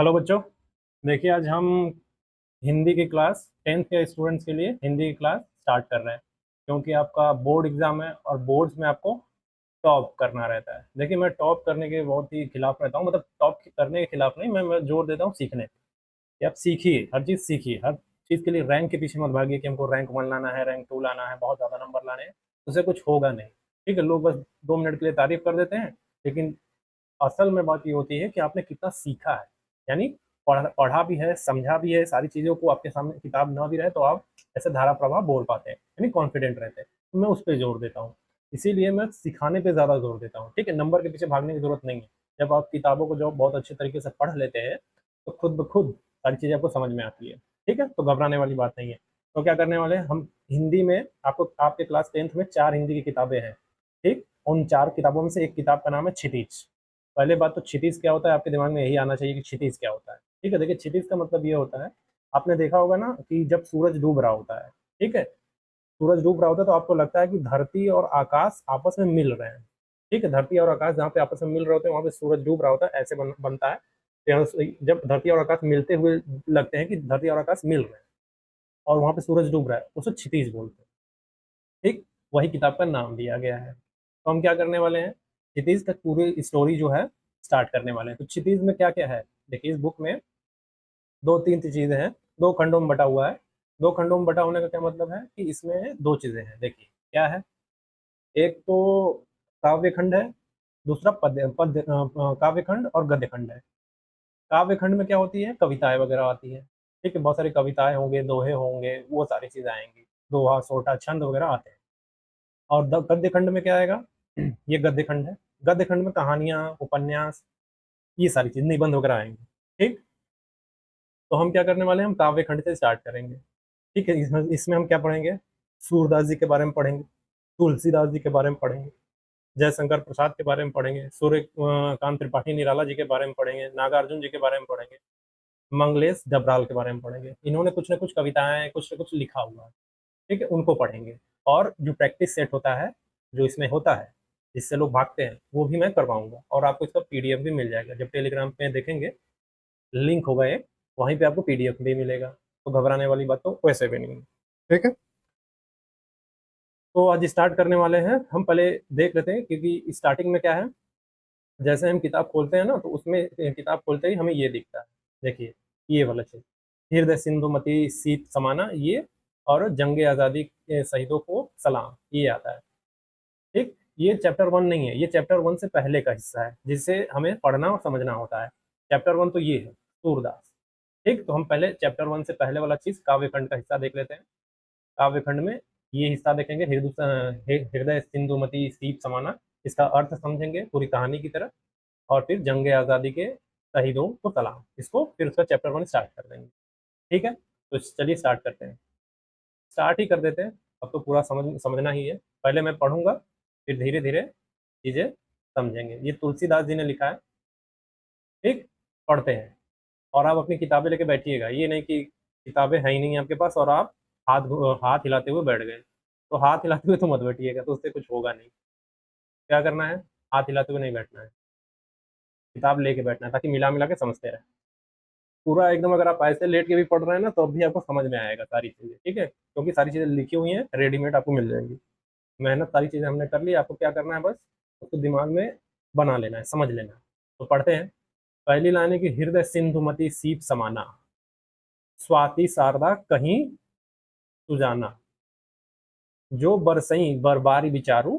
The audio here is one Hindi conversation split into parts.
हेलो बच्चों। देखिए आज हम हिंदी की क्लास 10th के स्टूडेंट्स के लिए हिंदी की क्लास स्टार्ट कर रहे हैं, क्योंकि आपका बोर्ड एग्जाम है और बोर्ड्स में आपको टॉप करना रहता है। देखिए मैं टॉप करने के बहुत ही खिलाफ रहता हूँ, मतलब टॉप करने के खिलाफ नहीं, मैं जोर देता हूँ सीखने पे कि आप सीखिए, हर चीज़ सीखिए। हर चीज़ के लिए रैंक के पीछे मत भागिए कि हमको रैंक 1 लाना है, रैंक 2 लाना है, बहुत ज़्यादा नंबर लाने हैं, उससे कुछ होगा नहीं। ठीक है, लोग बस 2 मिनट के लिए तारीफ कर देते हैं, लेकिन असल में बात ये होती है कि आपने कितना सीखा है। यानी पढ़ा भी है, समझा भी है, सारी चीज़ों को आपके सामने किताब ना भी रहे तो आप ऐसे धारा प्रवाह बोल पाते हैं, यानी कॉन्फिडेंट रहते हैं। तो मैं उस पर जोर देता हूँ, इसीलिए मैं सिखाने पे ज़्यादा जोर देता हूँ। ठीक है, नंबर के पीछे भागने की जरूरत नहीं है। जब आप किताबों को जब बहुत अच्छे तरीके से पढ़ लेते हैं तो खुद ब खुद सारी चीज़ें आपको समझ में आती है। ठीक है, तो घबराने वाली बात नहीं है। तो क्या करने वाले हैं हम, हिंदी में आपको, आपके क्लास 10th में 4 हिंदी की किताबें हैं। ठीक, उन 4 किताबों में से एक किताब का नाम है क्षितिज। पहले बात तो क्षितिज क्या होता है, आपके दिमाग में यही आना चाहिए कि क्षितिज क्या होता है। ठीक है, देखिए क्षितिज का मतलब ये होता है, आपने देखा होगा ना कि जब सूरज डूब रहा होता है, ठीक है, सूरज डूब रहा होता है तो आपको लगता है कि धरती और आकाश आपस में मिल रहे हैं। ठीक है, धरती और आकाश जहाँ पे आपस में मिल रहे होते हैं वहाँ पे सूरज डूब रहा होता है, ऐसे बनता है। तो जब धरती और आकाश मिलते हुए लगते हैं कि धरती और आकाश मिल रहे हैं और वहाँ पे सूरज डूब रहा है, उसे क्षितिज बोलते हैं। ठीक, वही किताब का नाम दिया गया है। तो हम क्या करने वाले हैं, क्षितिज तक पूरी स्टोरी जो है स्टार्ट करने वाले हैं। तो क्षितिज में क्या क्या है, देखिए इस बुक में दो तीन चीजें हैं, दो खंडों में बटा हुआ है। दो खंडों में बटा होने का क्या मतलब है कि इसमें दो चीजें हैं। देखिए क्या है, एक तो काव्य खंड है, दूसरा काव्य खंड और गद्य खंड है। काव्य खंड में क्या होती है, कविताएं वगैरह आती है। ठीक है, बहुत सारी कविताएं होंगे, दोहे होंगे, वो सारी चीजें आएंगी, दोहा सोटा छंद वगैरह आते हैं। और गद्य खंड में क्या आएगा, ये गद्य खंड है। गद्य खंड में कहानियां, उपन्यास, ये सारी चीज, निबंध वगैरह आएंगे। ठीक, तो हम क्या करने वाले हैं, हम काव्य खंड से स्टार्ट करेंगे। ठीक है, इसमें हम क्या पढ़ेंगे, सूरदास जी के बारे में पढ़ेंगे, तुलसीदास जी के बारे में पढ़ेंगे, जयशंकर प्रसाद के बारे में पढ़ेंगे, सूर्यकांत त्रिपाठी निराला जी के बारे में पढ़ेंगे, नागार्जुन जी के बारे में पढ़ेंगे, मंगलेश डबराल के बारे में पढ़ेंगे। इन्होंने कुछ ना कुछ कविताएं, कुछ ना कुछ लिखा हुआ है। ठीक है, उनको पढ़ेंगे। और जो प्रैक्टिस सेट होता है, जो इसमें होता है, जिससे लोग भागते हैं, वो भी मैं करवाऊंगा और आपको इसका पीडीएफ भी मिल जाएगा। जब टेलीग्राम पे देखेंगे, लिंक होगा एक, वहीं पे आपको पीडीएफ भी मिलेगा। तो घबराने वाली बात तो वैसे भी नहीं है। ठीक है, तो आज स्टार्ट करने वाले हैं। हम पहले देख लेते हैं, क्योंकि स्टार्टिंग में क्या है, जैसे हम किताब खोलते हैं ना तो उसमें किताब खोलते ही हमें ये दिखता है। देखिए ये वाला चीज, हृदय सिंधुमती सीत समाना, ये, और जंग आज़ादी के शहीदों को सलाम, ये आता है। ठीक, ये चैप्टर 1 नहीं है, ये चैप्टर 1 से पहले का हिस्सा है, जिसे हमें पढ़ना और समझना होता है। चैप्टर 1 तो ये है, सूरदास। ठीक, तो हम पहले चैप्टर 1 से पहले वाला चीज, काव्य खंड का हिस्सा देख लेते हैं। काव्य खंड में ये हिस्सा देखेंगे, हृदय सिंधुमती सीप समाना, इसका अर्थ समझेंगे पूरी कहानी की तरह। और फिर जंग आज़ादी के शहीदों को सलाम, इसको फिर उसका चैप्टर 1 स्टार्ट कर देंगे। ठीक है, तो चलिए स्टार्ट करते हैं, स्टार्ट ही कर देते हैं। अब तो पूरा समझना ही है, पहले मैं पढ़ूंगा, फिर धीरे धीरे चीजें समझेंगे। ये तुलसीदास जी ने लिखा है। ठीक, पढ़ते हैं। और आप अपनी किताबें लेके बैठिएगा, ये नहीं कि किताबें है ही नहीं आपके पास और आप हाथ हाथ हिलाते हुए बैठ गए। तो हाथ हिलाते हुए तो मत बैठिएगा, तो उससे कुछ होगा नहीं। क्या करना है, हाथ हिलाते हुए नहीं बैठना है, किताब लेके बैठना है, ताकि मिला मिला के समझते रहे। पूरा एकदम अगर आप ऐसे लेट के भी पढ़ रहे हैं ना तो भी आपको समझ में आएगा सारी चीजें। ठीक है, क्योंकि सारी चीजें लिखी हुई हैं, रेडीमेड आपको मिल जाएंगी। मेहनत सारी चीजें हमने कर ली, आपको क्या करना है, बस उसको दिमाग में बना लेना है, समझ लेना है। तो पढ़ते हैं। पहली लाइन है कि हृदय सिंधुमती सीप समाना, स्वाति शारदा कहीं सुजाना, जो बरसई बरबारी विचारू,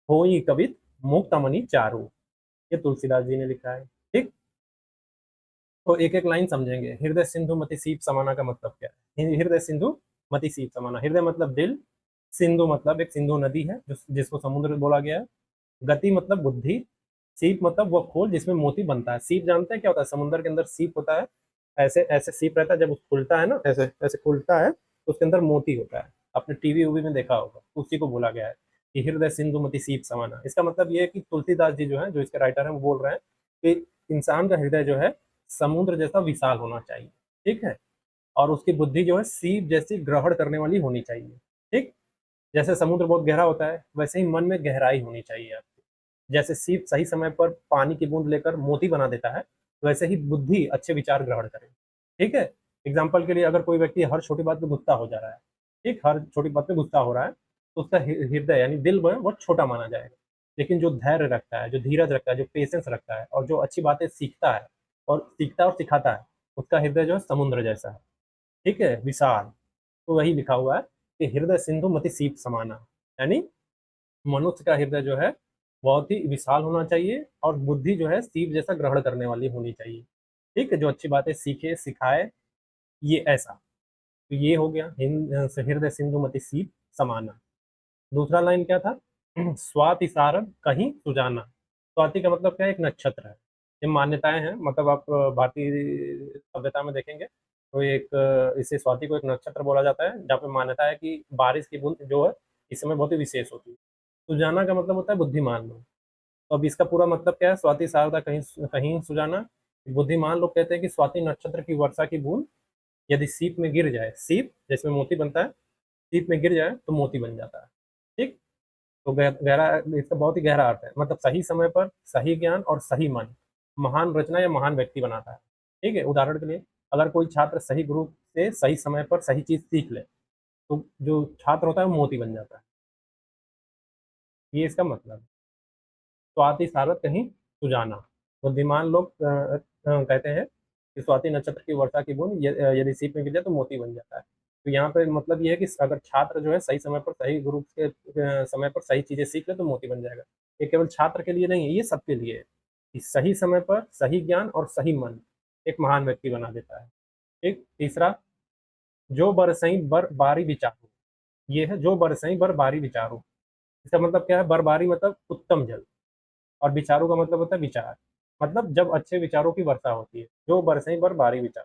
होई कवित मुक्तमणि चारू। ये तुलसीदास जी ने लिखा है। ठीक, तो एक एक लाइन समझेंगे। हृदय सिंधु मति सीप समाना का मतलब क्या है, हृदय सिंधु मति सीप समाना, हृदय मतलब दिल, सिंधु मतलब एक सिंधु नदी है जिसको समुद्र बोला गया है, गति मतलब बुद्धि, सीप मतलब वो खोल जिसमें मोती बनता है। सीप जानते हैं क्या होता है, समुद्र के अंदर सीप होता है, ऐसे ऐसे सीप रहता है, जब खुलता है ना, ऐसे ऐसे खुलता है तो उसके अंदर मोती होता है। आपने टीवी उवी में देखा होगा, उसी को बोला गया है कि हृदय सिंधु मति सीप समाना। इसका मतलब ये है कि तुलसीदास जी जो है, जो इसके राइटर हैं, वो बोल रहे हैं कि इंसान का हृदय जो है समुद्र जैसा विशाल होना चाहिए। ठीक है, और उसकी बुद्धि जो है सीप जैसी ग्रहण करने वाली होनी चाहिए। ठीक, जैसे समुद्र बहुत गहरा होता है, वैसे ही मन में गहराई होनी चाहिए आपकी। जैसे सीप सही समय पर पानी की बूंद लेकर मोती बना देता है, वैसे ही बुद्धि अच्छे विचार ग्रहण करे। ठीक है? एग्जाम्पल के लिए अगर कोई व्यक्ति हर छोटी बात पे गुस्सा हो जा रहा है, ठीक? हर छोटी बात पे गुस्सा हो रहा है, तो उसका हृदय यानी दिल जो है बहुत छोटा माना जाएगा। लेकिन जो धैर्य रखता है, जो धीरज रखता है, जो पेशेंस रखता है और जो अच्छी बातें सीखता है और सिखाता है, उसका हृदय जो है समुद्र जैसा है। ठीक है? विशाल। तो वही लिखा हुआ है कि हृदय सिंधु मति सीप समाना, यानी मनुष्य का हृदय जो है बहुत ही विशाल होना चाहिए और बुद्धि जो है सीप जैसा ग्रहण करने वाली होनी चाहिए। ठीक है? जो अच्छी बातें सीखे, सिखाए, ये ऐसा। तो ये हो गया हृदय सिंधु मति सीप समाना। दूसरा लाइन क्या था? स्वाति सारंग कहीं सुजाना। स्वाति का मतलब क्या है? एक नक्षत्र है। ये मान्यताएं हैं, मतलब आप भारतीय सभ्यता में देखेंगे तो एक इसे स्वाति को एक नक्षत्र बोला जाता है, जहाँ पे मान्यता है कि बारिश की बूंद जो है इस समय बहुत ही विशेष होती है। सुजाना का मतलब होता है बुद्धिमान लोग। तो अब इसका पूरा मतलब क्या है? स्वाति शारदा कहीं कहीं सुजाना। बुद्धिमान लोग कहते हैं कि स्वाति नक्षत्र की वर्षा की बूंद यदि सीप में गिर जाए, सीप जिसमें मोती बनता है, सीप में गिर जाए तो मोती बन जाता है। ठीक? तो गहरा, इसका बहुत ही गहरा अर्थ है, मतलब सही समय पर सही ज्ञान और सही मन महान रचना या महान व्यक्ति बनाता है। ठीक है? उदाहरण के लिए अगर कोई छात्र सही गुरु से सही समय पर सही चीज सीख ले, तो जो छात्र होता है वो मोती बन जाता है। ये इसका मतलब है। स्वाति सारथ कहीं सुजाना। बुद्धिमान लोग कहते हैं कि स्वाति नक्षत्र की वर्षा की बूंद यदि सीप में गिर जाए तो मोती बन जाता है। तो यहाँ पे मतलब ये है कि अगर छात्र जो है सही समय पर सही गुरु के समय पर सही चीजें सीख ले तो मोती बन जाएगा। ये केवल छात्र के लिए नहीं है, ये सबके लिए है कि सही समय पर सही ज्ञान और सही मन एक महान व्यक्ति बना देता है। एक तीसरा, जो बरसई बर बारी विचारो। ये है जो बरसई बर बारी विचारो। इसका मतलब क्या है? बरबारी मतलब उत्तम जल, और विचारों का मतलब होता है विचार। मतलब जब अच्छे विचारों की वर्षा होती है, जो बरसई पर बारी विचार।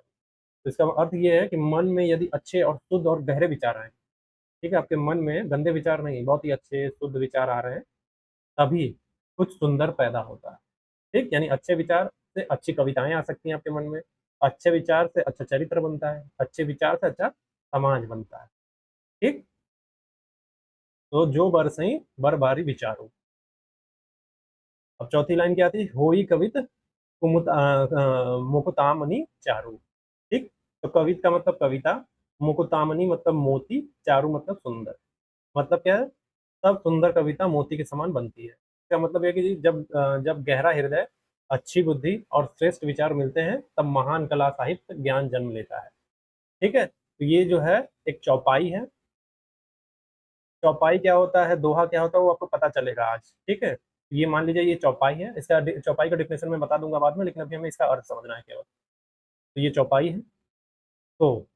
तो इसका अर्थ ये है कि मन में यदि अच्छे और शुद्ध और गहरे विचार आए, ठीक है, आपके मन में गंदे विचार नहीं, बहुत ही अच्छे शुद्ध विचार आ रहे हैं, तभी कुछ सुंदर पैदा होता है। ठीक? यानी अच्छे विचार से अच्छी कविताएं आ सकती हैं आपके मन में, अच्छे विचार से अच्छा चरित्र बनता है, अच्छे विचार से अच्छा समाज बनता है। ठीक? तो जो बरसई बर बारी विचारो। अब चौथी लाइन क्या आती है? होई कवित मुकुतामणि चारु। ठीक? तो कवित का मतलब कविता, मुकुतामणि मतलब मोती, चारु मतलब सुंदर। मतलब क्या है? सब सुंदर कविता मोती के समान बनती है। इसका मतलब है कि जब गहरा हृदय, अच्छी बुद्धि और श्रेष्ठ विचार मिलते हैं, तब महान कला साहित्य ज्ञान जन्म लेता है। ठीक है? तो ये जो है एक चौपाई है। चौपाई क्या होता है, दोहा क्या होता है, वो आपको पता चलेगा आज। ठीक है? ये मान लीजिए ये चौपाई है, इसका चौपाई का डिफिनेशन मैं बता दूंगा बाद में, लेकिन अभी हमें इसका अर्थ समझना है केवल। तो ये चौपाई है। तो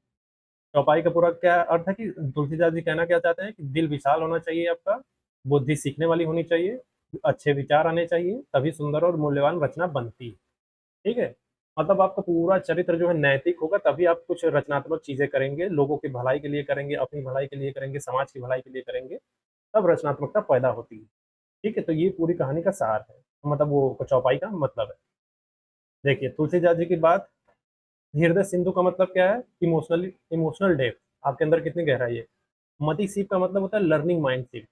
चौपाई का पूरा क्या अर्थ है कि तुलसीदास जी कहना क्या चाहते हैं कि दिल विशाल होना चाहिए आपका, बुद्धि सीखने वाली होनी चाहिए, अच्छे विचार आने चाहिए, तभी सुंदर और मूल्यवान रचना बनती है। ठीक है? मतलब आपका पूरा चरित्र जो है नैतिक होगा, तभी आप कुछ रचनात्मक चीजें करेंगे, लोगों की भलाई के लिए करेंगे, अपनी भलाई के लिए करेंगे, समाज की भलाई के लिए करेंगे, तब रचनात्मकता पैदा होती है। ठीक है? तो ये पूरी कहानी का सार है, मतलब वो चौपाई का मतलब है। देखिए तुलसीदास जी की बात, हृदय सिंधु का मतलब क्या है? इमोशनली, इमोशनल डेप्थ, आपके अंदर कितनी गहराई है। मति सीप का मतलब होता है लर्निंग माइंडसेट।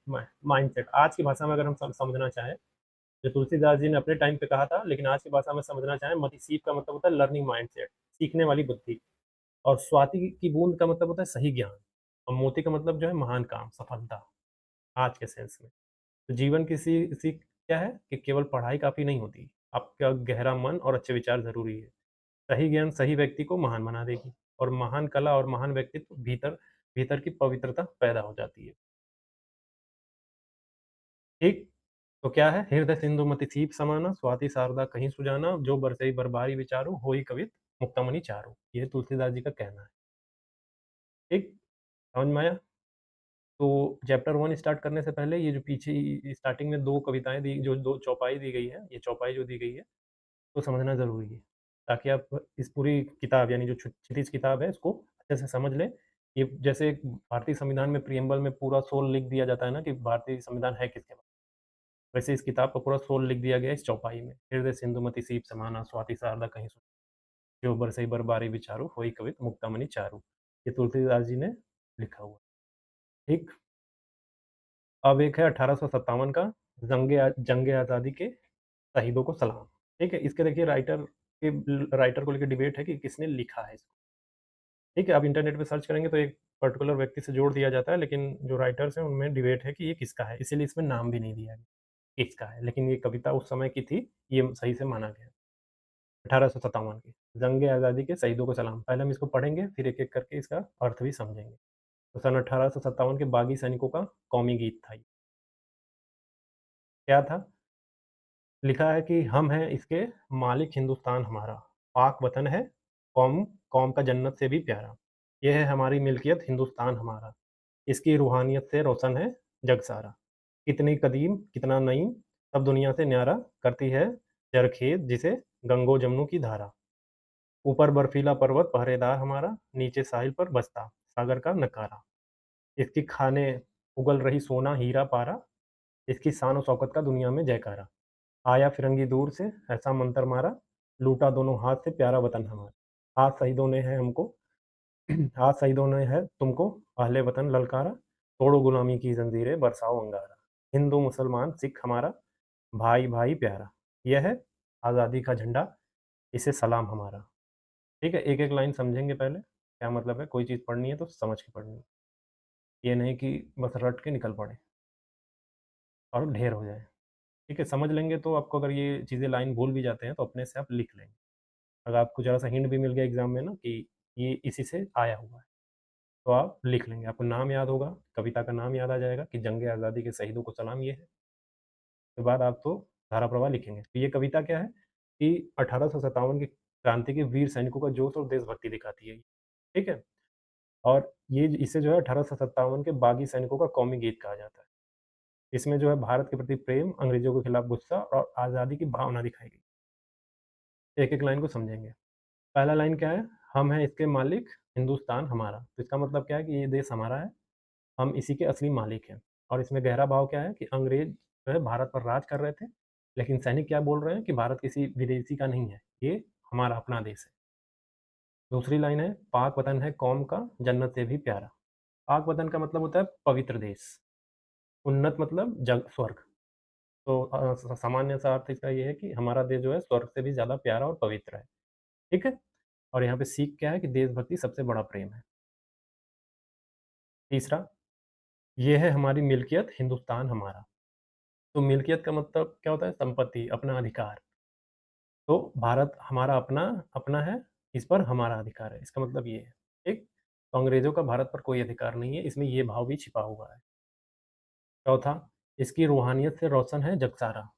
माइंडसेट आज की भाषा में अगर हम समझना चाहें, जो तुलसीदास जी ने अपने टाइम पे कहा था, लेकिन आज की भाषा में समझना चाहें, मति सीप का मतलब होता है लर्निंग माइंडसेट, सीखने वाली बुद्धि। और स्वाति की बूंद का मतलब होता है सही ज्ञान। और मोती का मतलब जो है महान काम, सफलता, आज के सेंस में। तो जीवन की सीख क्या है कि केवल पढ़ाई काफी नहीं होती, आपका गहरा मन और अच्छे विचार जरूरी है। सही ज्ञान सही व्यक्ति को महान बना देगी, और महान कला और महान व्यक्तित्व भीतर भीतर की पवित्रता पैदा हो जाती है। ठीक? तो क्या है? हृदय सिंधु मति सीप समाना, स्वाति शारदा कहीं सुजाना, जो बरसई बरबारी विचारो, होई कवित मुक्तमणि चारो। ये तुलसीदास जी का कहना है। ठीक? समझ में आया? तो चैप्टर वन स्टार्ट करने से पहले ये जो पीछे स्टार्टिंग में दो कविताएं दी, जो दो चौपाई दी गई है, ये चौपाई जो दी गई है, तो समझना ज़रूरी है, ताकि आप इस पूरी किताब, यानी जो क्षितिज किताब है, इसको अच्छे से समझ लें। ये जैसे एक भारतीय संविधान में प्रियम्बल में पूरा सोल लिख दिया जाता है ना कि भारतीय संविधान है किसके पास, वैसे इस किताब का पूरा सोल लिख दिया गया है इस चौपाई में। हृदय सिंधुमति सीप समाना, स्वाति शारदा कहीं सुन, जो बरसई बरबारी विचारू, होई कवित मुक्तामणि चारू। ये तुलसीदास जी ने लिखा हुआ। ठीक? अब एक है 1857 का, जंग आज़ादी के शहीदों को सलाम। ठीक है? इसके देखिए राइटर कि राइटर को लेके डिबेट है कि किसने लिखा है इसको। ठीक है, आप इंटरनेट पे सर्च करेंगे तो एक पर्टिकुलर व्यक्ति से जोड़ दिया जाता है, लेकिन जो राइटर्स हैं उनमें डिबेट है कि ये किसका है, इसीलिए इसमें नाम भी नहीं दिया गया, किसका है। लेकिन ये कविता उस समय की थी, ये सही से माना गया। 1857 की, जंग आज़ादी के शहीदों को सलाम। पहले हम इसको पढ़ेंगे, फिर एक-एक करके इसका अर्थ भी समझेंगे। तो सन 1857 के बागी सैनिकों का कौमी गीत था ये। क्या था? लिखा है कि हम हैं इसके मालिक हिंदुस्तान हमारा, पाक वतन है, कौम कौम का जन्नत से भी प्यारा। ये है हमारी मिल्कियत हिंदुस्तान हमारा, इसकी रूहानियत से रोशन है जग सारा। कितनी कदीम कितना नईम, सब दुनिया से न्यारा, करती है जरखेज जिसे गंगो जमनू की धारा। ऊपर बर्फीला पर्वत पहरेदार हमारा, नीचे साहिल पर बसता सागर का नकारा। इसकी खाने उगल रही सोना हीरा पारा, इसकी शान और शौकत का दुनिया में जयकारा। आया फिरंगी दूर से ऐसा मंतर मारा, लूटा दोनों हाथ से प्यारा वतन हमारा। आज शहीदों ने है हमको आज शहीदों ने है तुमको अहले वतन ललकारा, तोड़ो गुलामी की जंजीरें बरसाओ अंगारा। हिंदू मुसलमान सिख हमारा, भाई भाई प्यारा। यह है आज़ादी का झंडा, इसे सलाम हमारा। ठीक है, एक एक लाइन समझेंगे पहले क्या मतलब है। कोई चीज़ पढ़नी है तो समझ के पढ़नी है, ये नहीं कि बस रट के निकल पड़े और ढेर हो जाए। ठीक है, समझ लेंगे तो आपको अगर ये चीज़ें लाइन भूल भी जाते हैं तो अपने से आप लिख लेंगे। अगर आपको ज़रा सा हिंट भी मिल गया एग्जाम में ना कि ये इसी से आया हुआ है, तो आप लिख लेंगे। आपको नाम याद होगा, कविता का नाम याद आ जाएगा कि जंग आज़ादी के शहीदों को सलाम ये है। उसके बाद आप तो धारा प्रवाह लिखेंगे। तो ये कविता क्या है कि 1857 की क्रांति के वीर सैनिकों का जोश और देशभक्ति दिखाती है। ठीक है, और ये इसे जो है 1857 के बागी सैनिकों का कौमी गीत कहा जाता है। इसमें जो है भारत के प्रति प्रेम, अंग्रेजों के खिलाफ गुस्सा और आज़ादी की भावना दिखाई गई। एक एक लाइन को समझेंगे। पहला लाइन क्या है? हम हैं इसके मालिक, हिंदुस्तान हमारा। तो इसका मतलब क्या है कि ये देश हमारा है, हम इसी के असली मालिक हैं। और इसमें गहरा भाव क्या है कि अंग्रेज जो है भारत पर राज कर रहे थे, लेकिन सैनिक क्या बोल रहे हैं कि भारत किसी विदेशी का नहीं है, ये हमारा अपना देश है। दूसरी लाइन है, पाक वतन है कौम का जन्नत से भी प्यारा। पाक वतन का मतलब होता है पवित्र देश, उन्नत मतलब जग स्वर्ग। तो सामान्य सा अर्थ इसका ये है कि हमारा देश जो है स्वर्ग से भी ज़्यादा प्यारा और पवित्र है। ठीक है? और यहाँ पे सीख क्या है कि देशभक्ति सबसे बड़ा प्रेम है। तीसरा, ये है हमारी मिल्कियत हिंदुस्तान हमारा। तो मिल्कियत का मतलब क्या होता है? संपत्ति, अपना अधिकार। तो भारत हमारा अपना अपना है, इस पर हमारा अधिकार है। इसका मतलब ये है। ठीक? तो अंग्रेज़ों का भारत पर कोई अधिकार नहीं है, इसमें ये भाव भी छिपा हुआ है। चौथा, इसकी रूहानियत से रोशन है जग सारा।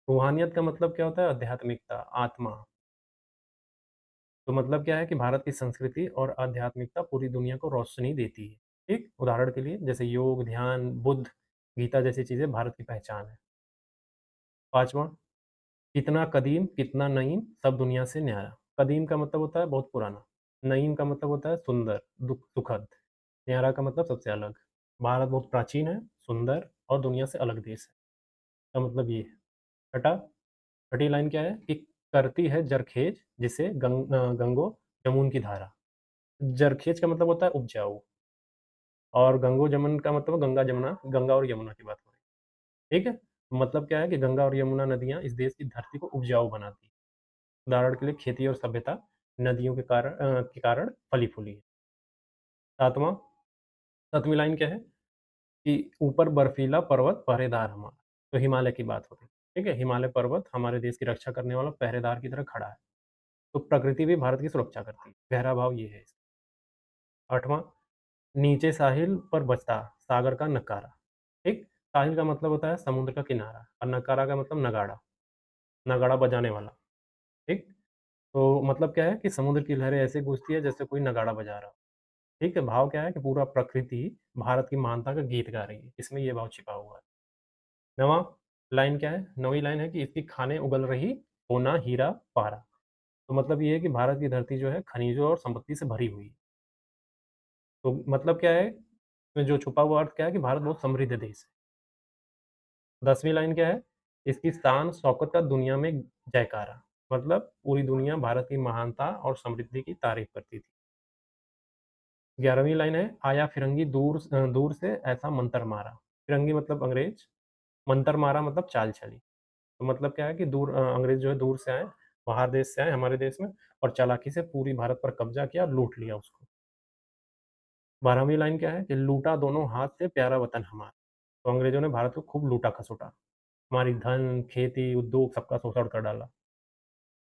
रूहानियत का मतलब क्या होता है? आध्यात्मिकता, आत्मा। तो मतलब क्या है कि भारत की संस्कृति और आध्यात्मिकता पूरी दुनिया को रोशनी देती है। ठीक? उदाहरण के लिए जैसे योग, ध्यान, बुद्ध, गीता जैसी चीज़ें भारत की पहचान है। पाँचवाँ, कितना कदीम, कितना नईम, सब दुनिया से न्यारा। कदीम का मतलब होता है बहुत पुराना, नईम का मतलब होता है सुंदर, सुखद, न्यारा का मतलब सबसे अलग। भारत बहुत प्राचीन है, सुंदर और दुनिया से अलग देश है। इसका मतलब ये है। छठा, छठी लाइन क्या है कि करती है जरखेज जिसे गंगो जमुन की धारा। जरखेज का मतलब होता है उपजाऊ, और गंगो जमुन का मतलब गंगा जमुना, गंगा और यमुना की बात हो रही है। ठीक है, मतलब क्या है कि गंगा और यमुना नदियाँ इस देश की धरती को उपजाऊ बनाती है। उदाहरण के लिए खेती और सभ्यता नदियों के कारण फली फूली है। सातवां, सातवीं लाइन क्या है कि ऊपर बर्फीला पर्वत पहरेदार हमारा। तो हिमालय की बात हो रही है। ठीक है, हिमालय पर्वत हमारे देश की रक्षा करने वाला पहरेदार की तरह खड़ा है। तो प्रकृति भी भारत की सुरक्षा करती है। गहरा भाव ये है। आठवां, नीचे साहिल पर बजता सागर का नकारा। ठीक, साहिल का मतलब होता है समुद्र का किनारा, और नकारा का मतलब नगाड़ा, नगाड़ा बजाने वाला। ठीक, तो मतलब क्या है कि समुद्र की लहरें ऐसे गूंजती है जैसे कोई नगाड़ा बजा रहा हो। ठीक है, भाव क्या है कि पूरा प्रकृति भारत की महानता का गीत गा रही है, इसमें ये भाव छिपा हुआ है। नवा लाइन क्या है? नौवीं लाइन है कि इसकी खानें उगल रही, सोना हीरा पारा। तो मतलब ये है कि भारत की धरती जो है खनिजों और संपत्ति से भरी हुई है। तो मतलब क्या है, इसमें जो छुपा हुआ अर्थ क्या है कि भारत बहुत समृद्ध देश है। 10वीं लाइन क्या है? इसकी शान शौकत का दुनिया में जयकारा। मतलब पूरी दुनिया भारत की महानता और समृद्धि की तारीफ करती थी। 11वीं लाइन है, आया फिरंगी दूर से ऐसा मंतर मारा। फिरंगी मतलब अंग्रेज, मंतर मारा मतलब चाल चली। तो मतलब क्या है कि अंग्रेज जो है दूर से आए बाहर देश से आए हमारे देश में और चालाकी से पूरी भारत पर कब्जा किया और लूट लिया उसको। 12वीं लाइन क्या है कि लूटा दोनों हाथ से प्यारा वतन हमारा। तो अंग्रेजों ने भारत को खूब लूटा खसोटा, हमारी धन, खेती, उद्योग सबका शोषण कर डाला।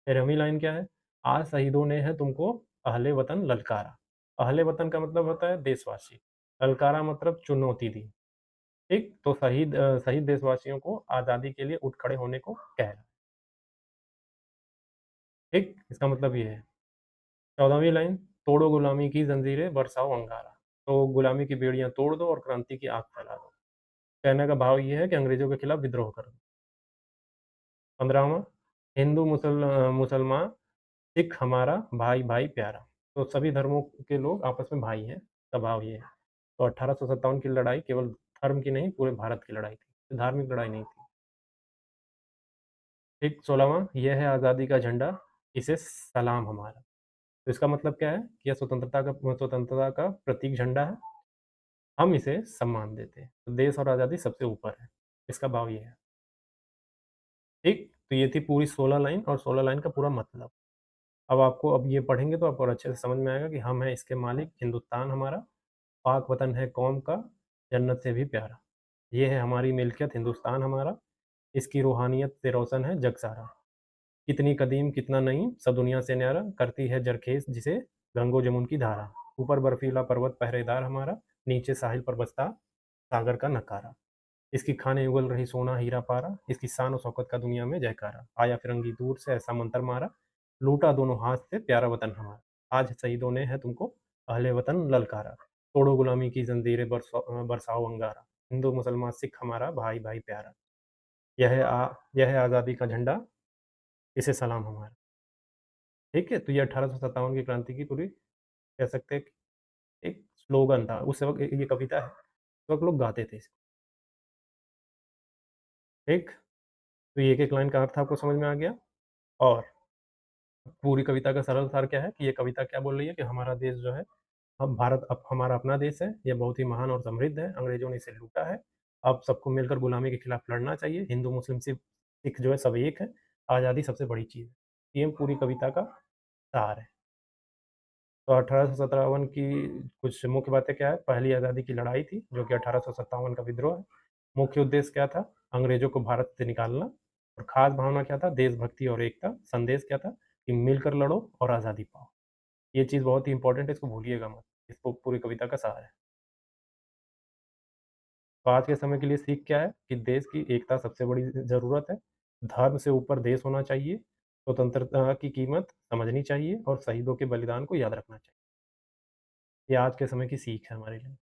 13वीं लाइन क्या है, आज शहीदों ने है तुमको अहले वतन ललकारा। अहले वतन का मतलब होता है देशवासी, ललकारा मतलब चुनौती दी। ठीक, तो शहीद देशवासियों को आज़ादी के लिए उठ खड़े होने को कह रहा है। ठीक, इसका मतलब ये है। 14वीं लाइन, तोड़ो गुलामी की जंजीरें बरसाओ अंगारा। तो गुलामी की बेड़ियां तोड़ दो और क्रांति की आग फैला दो। कहने का भाव ये है कि अंग्रेजों के खिलाफ विद्रोह कर दो। 15वां, हिंदू मुसलमान सिख हमारा भाई भाई प्यारा। तो सभी धर्मों के लोग आपस में भाई हैं, का भाव ये है। तो 1857 की लड़ाई केवल धर्म की नहीं, पूरे भारत की लड़ाई थी, धार्मिक लड़ाई नहीं थी। ठीक, 16वां, यह है आज़ादी का झंडा, इसे सलाम हमारा। तो इसका मतलब क्या है कि यह स्वतंत्रता का प्रतीक झंडा है, हम इसे सम्मान देते हैं। तो देश और आज़ादी सबसे ऊपर है, इसका भाव ये है। ठीक, तो ये थी पूरी 16 लाइन और 16 लाइन का पूरा मतलब। अब ये पढ़ेंगे तो आपको और अच्छे से समझ में आएगा कि हम हैं इसके मालिक, हिंदुस्तान हमारा, पाक वतन है कौम का, जन्नत से भी प्यारा। ये है हमारी मिल्कियत हिंदुस्तान हमारा, इसकी रूहानियत से रोशन है जग सारा। कितनी कदीम कितना नईम, सब दुनिया से न्यारा, करती है जरखेज जिसे गंगो जमुन की धारा। ऊपर बर्फीला पर्वत पहरेदार हमारा, नीचे साहिल पर बसता सागर का नकारा। इसकी खाने उगल रही सोना हीरा पारा, इसकी शान और शौकत का दुनिया में जयकारा। आया फिरंगी दूर से ऐसा मंतर मारा, लूटा दोनों हाथ से प्यारा वतन हमारा। आज शहीदों ने है तुमको अहले वतन ललकारा। तोड़ो गुलामी की जंजीरें बरसाओ अंगारा। हिंदू मुसलमान सिख हमारा भाई भाई प्यारा। यह है आज़ादी का झंडा, इसे सलाम हमारा। ठीक है, तो ये 1857 की क्रांति की पूरी कह सकते हैं कि एक स्लोगन था। उस वक़्त ये कविता है, उस वक़्त लोग गाते थे इसको। ठीक, तो ये एक-एक लाइन का अर्थ आपको समझ में आ गया। और पूरी कविता का सरल सार क्या है कि ये कविता क्या बोल रही है कि हमारा देश जो है, अब भारत अब हमारा अपना देश है, ये बहुत ही महान और समृद्ध है, अंग्रेज़ों ने इसे लूटा है। अब सबको मिलकर गुलामी के खिलाफ लड़ना चाहिए, हिंदू, मुस्लिम, सिख जो है सब एक है, आज़ादी सबसे बड़ी चीज़ है। ये पूरी कविता का सार है। तो 1857 की कुछ मुख्य बातें क्या है, पहली आज़ादी की लड़ाई थी, जो कि 1857 का विद्रोह है। मुख्य उद्देश्य क्या था, अंग्रेज़ों को भारत से निकालना। और ख़ास भावना क्या था, देशभक्ति और एकता। संदेश क्या था कि मिलकर लड़ो और आज़ादी पाओ। ये चीज़ बहुत ही इम्पोर्टेंट है, इसको भूलिएगा मत। इसको पूरी कविता का सार है। तो आज के समय के लिए सीख क्या है कि देश की एकता सबसे बड़ी ज़रूरत है। धर्म से ऊपर देश होना चाहिए, स्वतंत्रता की कीमत समझनी चाहिए और शहीदों के बलिदान को याद रखना चाहिए। ये आज के समय की सीख है हमारे लिए।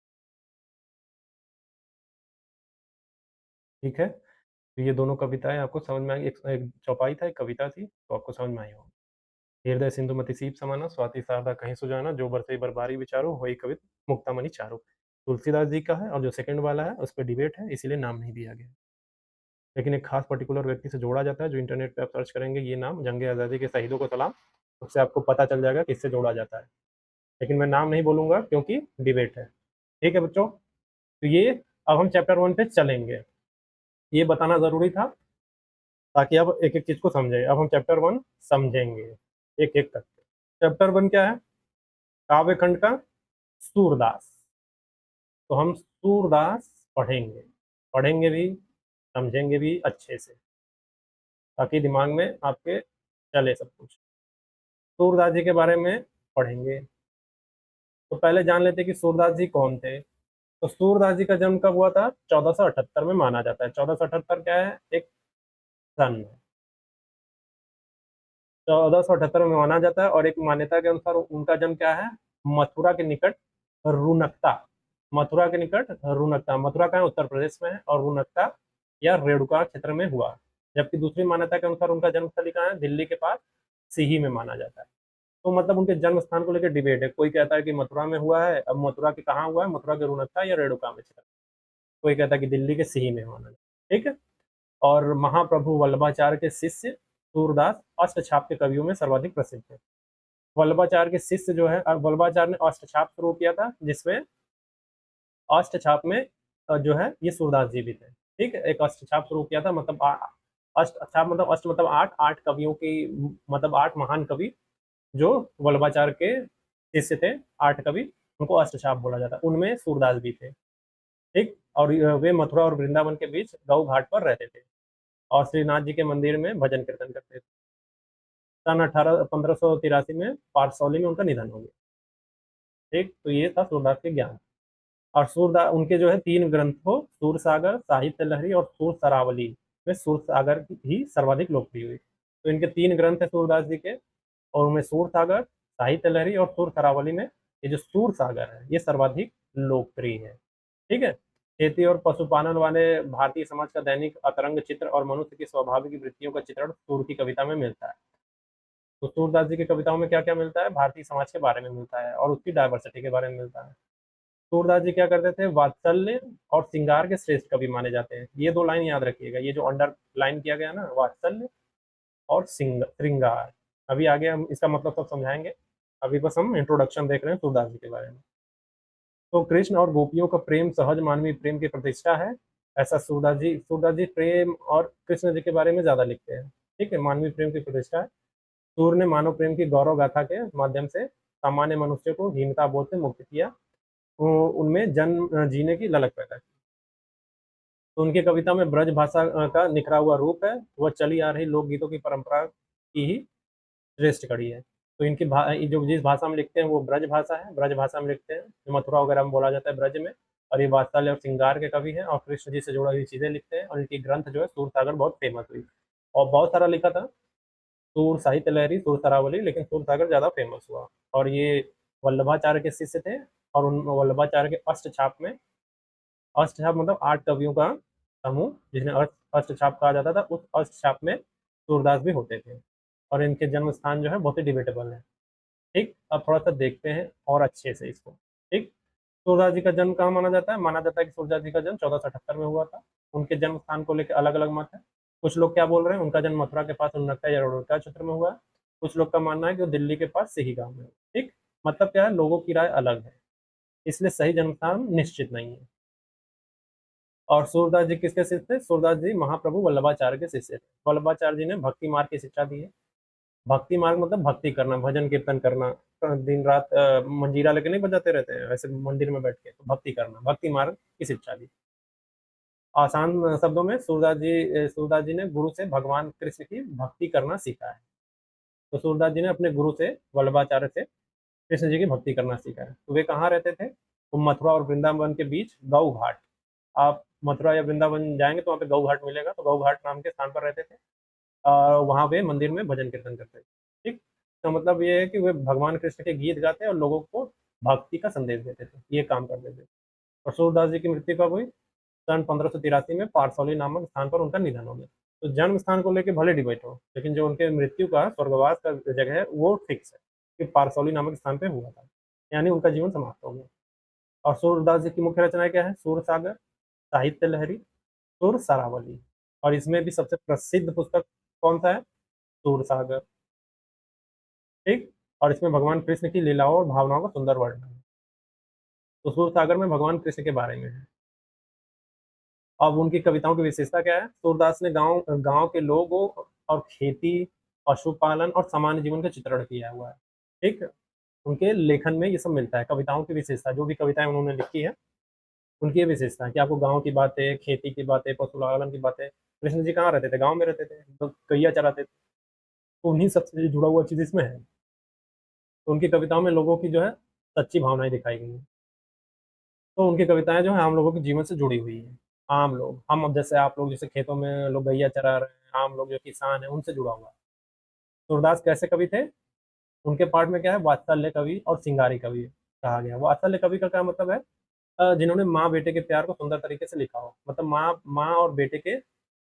ठीक है? तो ये दोनों कविताएँ आपको समझ में आएँगी। एक एक चौपाई था, एक कविता थी, तो आपको समझ में आई होगी। हृदय सिंधुमति सीप समाना, स्वाति शारदा कहीं सुजाना, जो बरसई बरबारी विचारो, होई कवित मुक्तामणि चारो। तुलसीदास जी का है और जो सेकंड वाला है, उस पे डिबेट है, इसीलिए नाम नहीं दिया गया। लेकिन एक खास पर्टिकुलर व्यक्ति से जोड़ा जाता है, जो इंटरनेट पे आप सर्च करेंगे ये नाम, जंग आज़ादी के शहीदों को सलाम, उससे आपको पता चल जाएगा किससे जोड़ा जाता है। लेकिन मैं नाम नहीं बोलूँगा क्योंकि डिबेट है। ठीक है बच्चों? तो ये अब हम चैप्टर 1 पे चलेंगे। ये बताना ज़रूरी था ताकि आप एक-एक चीज़ को समझें। अब हम चैप्टर 1 समझेंगे, एक-एक करके। चैप्टर 1 क्या है? काव्य खंड का सूरदास। तो हम सूरदास पढ़ेंगे, पढ़ेंगे भी, समझेंगे भी अच्छे से, ताकि दिमाग में आपके चले सब कुछ। सूरदास जी के बारे में पढ़ेंगे। तो पहले जान लेते हैं कि सूरदास जी कौन थे। तो सूरदास जी का जन्म कब हुआ था? 1478 में माना जाता है। 1478 क्या है? एक सन है। 1478 में माना जाता है और एक मान्यता के अनुसार उनका जन्म क्या है? मथुरा के निकट रुनकता, मथुरा के निकट रुनकता, मथुरा का है उत्तर प्रदेश में है, और रुनकता या रेणुका क्षेत्र में हुआ। जबकि दूसरी मान्यता के अनुसार उनका जन्म स्थली कहाँ है? दिल्ली के पास सिही में माना जाता है। तो मतलब उनके जन्म स्थान को लेकर डिबेट है। कोई कहता है कि मथुरा में हुआ है, अब मथुरा के कहाँ हुआ है? मथुरा के रुनकता या रेणुका में क्षेत्र। कोई कहता है कि दिल्ली के सिही में माना जाता है। ठीक है। और महाप्रभु वल्लभाचार्य के शिष्य सूरदास अष्टछाप के कवियों में सर्वाधिक प्रसिद्ध थे। वल्लभाचार्य के शिष्य जो है, वल्लभाचार्य ने अष्टछाप शुरू किया था, जिसमें अष्टछाप में जो है ये सूरदास जी भी थे। ठीक है, एक अष्टछाप शुरू किया था, मतलब अष्ट मतलब आठ कवियों की, मतलब 8 महान कवि जो वल्लभाचार्य के शिष्य थे, 8 कवि, उनको अष्टछाप बोला जाता है। उनमें सूरदास भी थे। ठीक। और वे मथुरा और वृंदावन के बीच गौ घाट पर रहते थे और श्रीनाथ जी के मंदिर में भजन कीर्तन करते थे। सन 1583 में पारसौली में उनका निधन हो गया। ठीक। तो ये था सूरदास के ज्ञान। और सूरदास उनके जो है 3 ग्रंथ हो, सूरसागर, साहित्य लहरी और सूर सरावली में सूरसागर की ही सर्वाधिक लोकप्रिय हुई। तो इनके 3 ग्रंथ है सूरदास जी के, और उनमें सूरसागर, साहित्य लहरी और सूर सरावली में ये जो सूर सागर है ये सर्वाधिक लोकप्रिय है। ठीक है। खेती और पशुपालन वाले भारतीय समाज का दैनिक अतरंग चित्र और मनुष्य की स्वाभाविक वृत्तियों का चित्रण सूर की कविता में मिलता है। तो सूरदास जी की कविताओं में क्या क्या मिलता है? भारतीय समाज के बारे में मिलता है और उसकी डायवर्सिटी के बारे में मिलता है। सूरदास जी क्या करते थे? वात्सल्य और श्रृंगार के श्रेष्ठ कवि माने जाते हैं। ये 2 लाइन याद रखिएगा, ये जो अंडरलाइन किया गया ना, वात्सल्य और श्रृंगार। अभी आगे हम इसका मतलब सब समझाएंगे, अभी बस हम इंट्रोडक्शन देख रहे हैं सूरदास जी के बारे में। तो कृष्ण और गोपियों का प्रेम सहज मानवीय प्रेम की प्रतिष्ठा है, ऐसा सूरदास जी प्रेम और कृष्ण जी के बारे में ज्यादा लिखते हैं। ठीक है, मानवीय प्रेम की प्रतिष्ठा है। सूर ने मानव प्रेम की गौरव गाथा के माध्यम से सामान्य मनुष्य को हीनता बोध से मुक्त किया, उनमें जन्म जीने की ललक पैदा की। तो उनकी कविता में ब्रज भाषा का निखरा हुआ रूप है, वह चली आ रही लोकगीतों की परंपरा की ही श्रेष्ठ कड़ी है। तो ये जो जिस भाषा में लिखते हैं वो ब्रज भाषा है, ब्रज भाषा में लिखते हैं, जो मथुरा वगैरह में बोला जाता है ब्रज में। और ये वात्सल्य और श्रृंगार के कवि हैं और कृष्ण जी से जुड़ी हुई चीजें लिखते हैं, और इनकी ग्रंथ जो है सूर सागर बहुत फेमस हुई। और बहुत सारा लिखा था, सूर साहित्य लहरी, सूर सरावली, लेकिन सूर सागर ज्यादा फेमस हुआ। और ये वल्लभाचार्य के शिष्य थे, और उन वल्लभाचार्य के अष्टछाप में, अष्टछाप मतलब 8 कवियों का समूह जिन्हें अष्टछाप कहा जाता था, उस अष्टछाप में सूरदास भी होते थे। और इनके जन्म स्थान जो है बहुत ही डिबेटेबल है। ठीक। अब थोड़ा सा देखते हैं और अच्छे से इसको। ठीक। सूरदास जी का जन्म कहाँ माना जाता है कि सूरदास जी का जन्म 1478 में हुआ था। उनके जन्म स्थान को लेकर अलग अलग मत है। कुछ लोग क्या बोल रहे हैं, उनका जन्म मथुरा के पास उन्नता या रोड़का क्षेत्र में हुआ है। कुछ लोग का मानना है कि वो दिल्ली के पास सिही गांव में हुआ। ठीक। मतलब क्या है, लोगों की राय अलग है, इसलिए सही जन्म स्थान निश्चित नहीं है। और सूरदास जी किसके शिष्य थे? सूरदास जी महाप्रभु वल्लभाचार्य के शिष्य थे। वल्लभाचार्य जी ने भक्ति मार्ग की शिक्षा दी है। भक्ति मार्ग मतलब भक्ति करना, भजन कीर्तन करना, दिन रात मंजीरा लेके नहीं बजाते रहते हैं ऐसे मंदिर में बैठ के, तो भक्ति करना, भक्ति मार्ग की शिक्षा दी। आसान शब्दों में सूरदास जी ने गुरु से भगवान कृष्ण की भक्ति करना सीखा है। तो सूरदास जी ने अपने गुरु से, वल्लभाचार्य से, कृष्ण जी की भक्ति करना सीखा है। तो वे कहाँ रहते थे? तो मथुरा और वृंदावन के बीच गौ घाट। आप मथुरा या वृंदावन जाएंगे तो वहाँ पे गौ घाट मिलेगा, तो गौ घाट नाम के स्थान पर रहते थे। वहाँ वे मंदिर में भजन कीर्तन करते थे। ठीक। तो मतलब ये है कि वे भगवान कृष्ण के गीत गाते और लोगों को भक्ति का संदेश देते थे, ये काम करते थे। और सूरदास जी की मृत्यु कब हुई? सन 1583 में पारसौली नामक स्थान पर उनका निधन हो गया। तो जन्म स्थान को लेकर भले डिबेट हो, लेकिन जो उनके मृत्यु का स्वर्गवास का जगह है वो फिक्स है कि पारसौली नामक स्थान पे हुआ था, यानी उनका जीवन समाप्त हो गया। और सूरदास जी की मुख्य रचनाएं क्या है? सूर सागर, साहित्य लहरी, सुर सरावली। और इसमें भी सबसे प्रसिद्ध पुस्तक कौन सा है? सूर सागर। ठीक। और इसमें भगवान कृष्ण की लीलाओं और भावनाओं का सुंदर वर्णन है। तो सूर सागर में भगवान कृष्ण के बारे में है। अब उनकी कविताओं की विशेषता क्या है? सूरदास ने गांव गांव के लोगों और खेती, पशुपालन और सामान्य जीवन का चित्रण किया हुआ है। ठीक। उनके लेखन में ये सब मिलता है। कविताओं की विशेषता, जो भी कविताएं उन्होंने लिखी है, उनकी ये विशेषता है कि आपको गाँव की बातें, खेती की बातें, पशुपालन की बातें। कृष्ण जी कहाँ रहते थे? गाँव में रहते थे, तो गैया चराते थे, तो उन्हीं सबसे जुड़ा हुआ चीज इसमें है। तो उनकी कविताओं में लोगों की जो है सच्ची भावनाएं दिखाई गई हैं। तो उनकी कविताएं जो है आम लोगों के जीवन से जुड़ी हुई हैं। आम लोग, हम अब जैसे आप लोग जैसे खेतों में लोग गैया चरा रहे हैं, आम लोग जो किसान हैं उनसे जुड़ा हुआ है। सूरदास कैसे कवि थे? उनके पार्ट में क्या है? वात्सल्य कवि और सिंगारी कवि कहा गया। वात्सल्य कवि का क्या मतलब है? जिन्होंने माँ बेटे के प्यार को सुंदर तरीके से लिखा हो, मतलब माँ माँ और बेटे के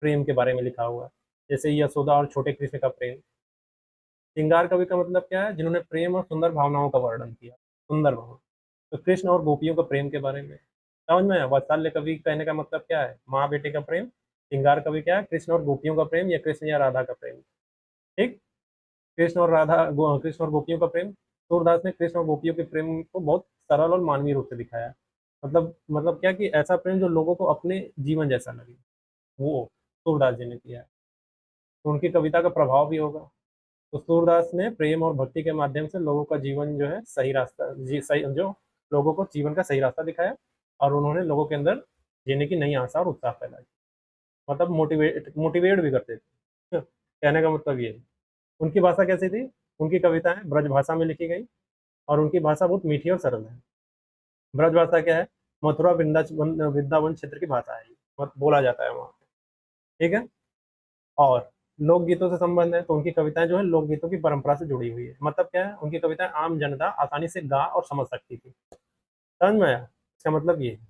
प्रेम के बारे में लिखा हुआ है, जैसे यशोदा और छोटे कृष्ण का प्रेम। श्रृंगार कवि का मतलब क्या है? जिन्होंने प्रेम और सुंदर भावनाओं का वर्णन किया, सुंदर भाव। तो कृष्ण और गोपियों का प्रेम के बारे में समझ में आया। वात्सल्य कवि कहने का मतलब क्या है? माँ बेटे का प्रेम। श्रृंगार कवि क्या है? कृष्ण और गोपियों का प्रेम, या कृष्ण या राधा का प्रेम। ठीक। कृष्ण और गोपियों का प्रेम। सूरदास ने कृष्ण और गोपियों के प्रेम को बहुत सरल और मानवीय रूप से दिखाया। मतलब क्या कि ऐसा प्रेम जो लोगों को अपने जीवन जैसा लगे, वो सूरदास जी ने किया है। तो उनकी कविता का प्रभाव भी होगा। तो सूरदास ने प्रेम और भक्ति के माध्यम से लोगों का जीवन जो है सही रास्ता सही जो लोगों को जीवन का सही रास्ता दिखाया, और उन्होंने लोगों के अंदर जीने की नई आशा और उत्साह फैलाई, मतलब मोटिवेट मोटिवेट भी करते थे। कहने का मतलब ये है। उनकी भाषा कैसी थी? उनकी कविताएं ब्रज भाषा में लिखी गई, और उनकी भाषा बहुत मीठी और सरल है। ब्रज भाषा क्या है? मथुरा वृंदावन वृंदावन क्षेत्र की भाषा है, बोला जाता है वहाँ। ठीक है। और लोकगीतों से संबंध है, तो उनकी कविताएं जो है लोकगीतों की परंपरा से जुड़ी हुई है। मतलब क्या है? उनकी कविताएं आम जनता आसानी से गा और समझ सकती थी। समझ में आया? इसका मतलब ये है।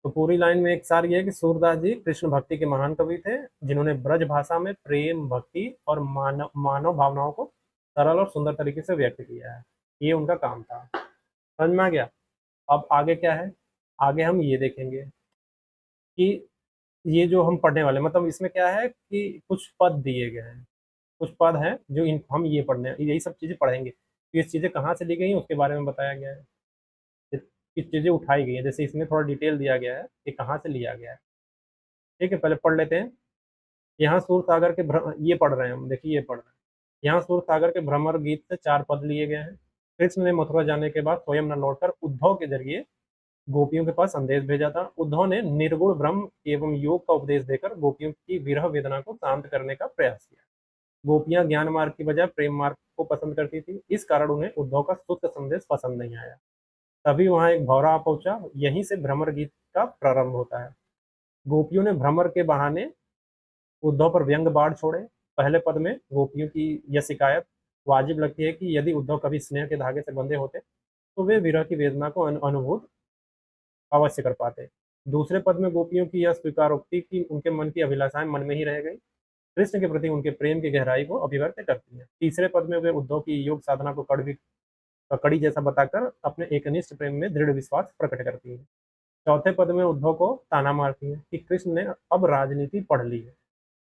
तो पूरी लाइन में एक सार ये है कि सूरदास जी कृष्ण भक्ति के महान कवि थे, जिन्होंने ब्रज भाषा में प्रेम, भक्ति और मानव मानव भावनाओं को सरल और सुंदर तरीके से व्यक्त किया है। ये उनका काम था। समझ में आ गया? अब आगे क्या है? आगे हम ये देखेंगे कि ये जो हम पढ़ने वाले, मतलब इसमें क्या है कि कुछ पद दिए गए हैं, कुछ पद हैं जो हम ये पढ़ने, यही सब चीजें पढ़ेंगे। तो ये चीजें कहाँ से ली गई हैं उसके बारे में बताया गया है, किस चीजें उठाई गई हैं। जैसे इसमें थोड़ा डिटेल दिया गया है कि कहाँ से लिया गया है। ठीक है, पहले पढ़ लेते हैं। यहाँ सूर सागर के ये पढ़ रहे हैं हम, देखिए ये पढ़ रहे हैं। यहाँ सूर सागर के भ्रमर गीत से 4 पद लिए गए हैं। कृष्ण ने मथुरा जाने के बाद स्वयं न लौटकर उद्धव के जरिए गोपियों के पास संदेश भेजा था। उद्धव ने निर्गुण ब्रह्म एवं योग का उपदेश देकर गोपियों की विरह वेदना को शांत करने का प्रयास किया। गोपियां ज्ञान मार्ग की बजाय प्रेम मार्ग को पसंद करती थी, इस कारण उन्हें उद्धव का शुद्ध संदेश पसंद नहीं आया। तभी वहां एक भौरा आ पहुंचा, यहीं से भ्रमर गीत का प्रारंभ होता है। गोपियों ने भ्रमर के बहाने उद्धव पर व्यंग बाढ़ छोड़े। पहले पद में गोपियों की यह शिकायत वाजिब लगती है कि यदि उद्धव कभी स्नेह के धागे से बंधे होते तो वे विरह की वेदना को अनुभूत अवश्य कर पाते। दूसरे पद में गोपियों की यह स्वीकारोक्ति कि उनके मन की अभिलाषाएं मन में ही रह गई, कृष्ण के प्रति उनके प्रेम की गहराई को अभिव्यक्त करती है। तीसरे पद में वे उद्धव की योग साधना को कड़ी जैसा बताकर अपने एकनिष्ठ प्रेम में दृढ़ विश्वास प्रकट करती है। चौथे पद में उद्धव को ताना मारती है कि कृष्ण ने अब राजनीति पढ़ ली है।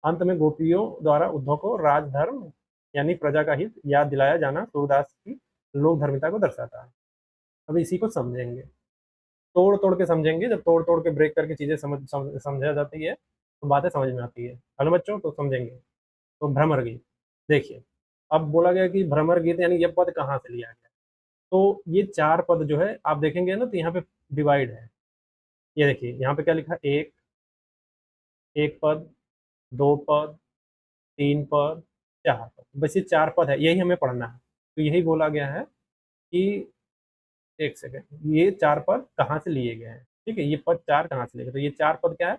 अंत में गोपियों द्वारा उद्धव को राजधर्म यानी प्रजा का हित याद दिलाया जाना सूरदास की लोक धर्मिता को दर्शाता है। अब इसी को समझेंगे, तोड़ तोड़ के समझेंगे। जब तोड़ तोड़ के ब्रेक करके चीजें समझा जाती है तो बातें समझ में आती है ना बच्चों? तो समझेंगे। तो भ्रमर गीत देखिए, अब बोला गया कि भ्रमर गीत यानी ये पद कहाँ से लिया गया। तो ये 4 पद जो है आप देखेंगे ना, तो यहाँ पे डिवाइड है। ये देखिए यहाँ पे क्या लिखा, एक एक पद, 2 पद, 3 पद, 4 पद, बस ये 4 पद है, यही हमें पढ़ना है। तो यही बोला गया है कि एक सेकंड, ये 4 पद कहाँ से लिए गए हैं। ठीक है, ये पद 4 कहाँ से लिए गए? तो ये 4 पद क्या है?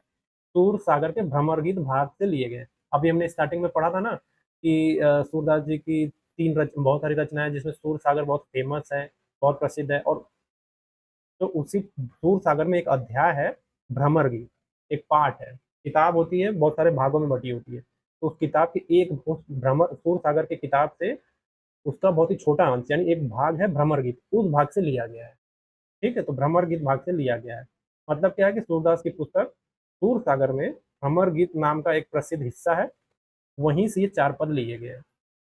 सूर सागर के भ्रमर गीत भाग से लिए गए। अभी हमने स्टार्टिंग में पढ़ा था ना कि सूरदास जी की बहुत सारी रचनाएं जिसमें सूर सागर बहुत फेमस है, बहुत प्रसिद्ध है। और तो उसी सूर सागर में एक अध्याय है भ्रमर गीत, एक पाठ है। किताब होती है बहुत सारे भागों में बटी होती है, तो उस किताब के एक उस भ्रमर सूर सागर की किताब से उसका बहुत ही छोटा अंश यानी एक भाग है भ्रमर गीत, उस भाग से लिया गया है। ठीक है, तो भ्रमर गीत भाग से लिया गया है। मतलब क्या है कि सूरदास की पुस्तक सूर सागर में भ्रमर गीत नाम का एक प्रसिद्ध हिस्सा है, वहीं से ये 4 पद लिए गए हैं।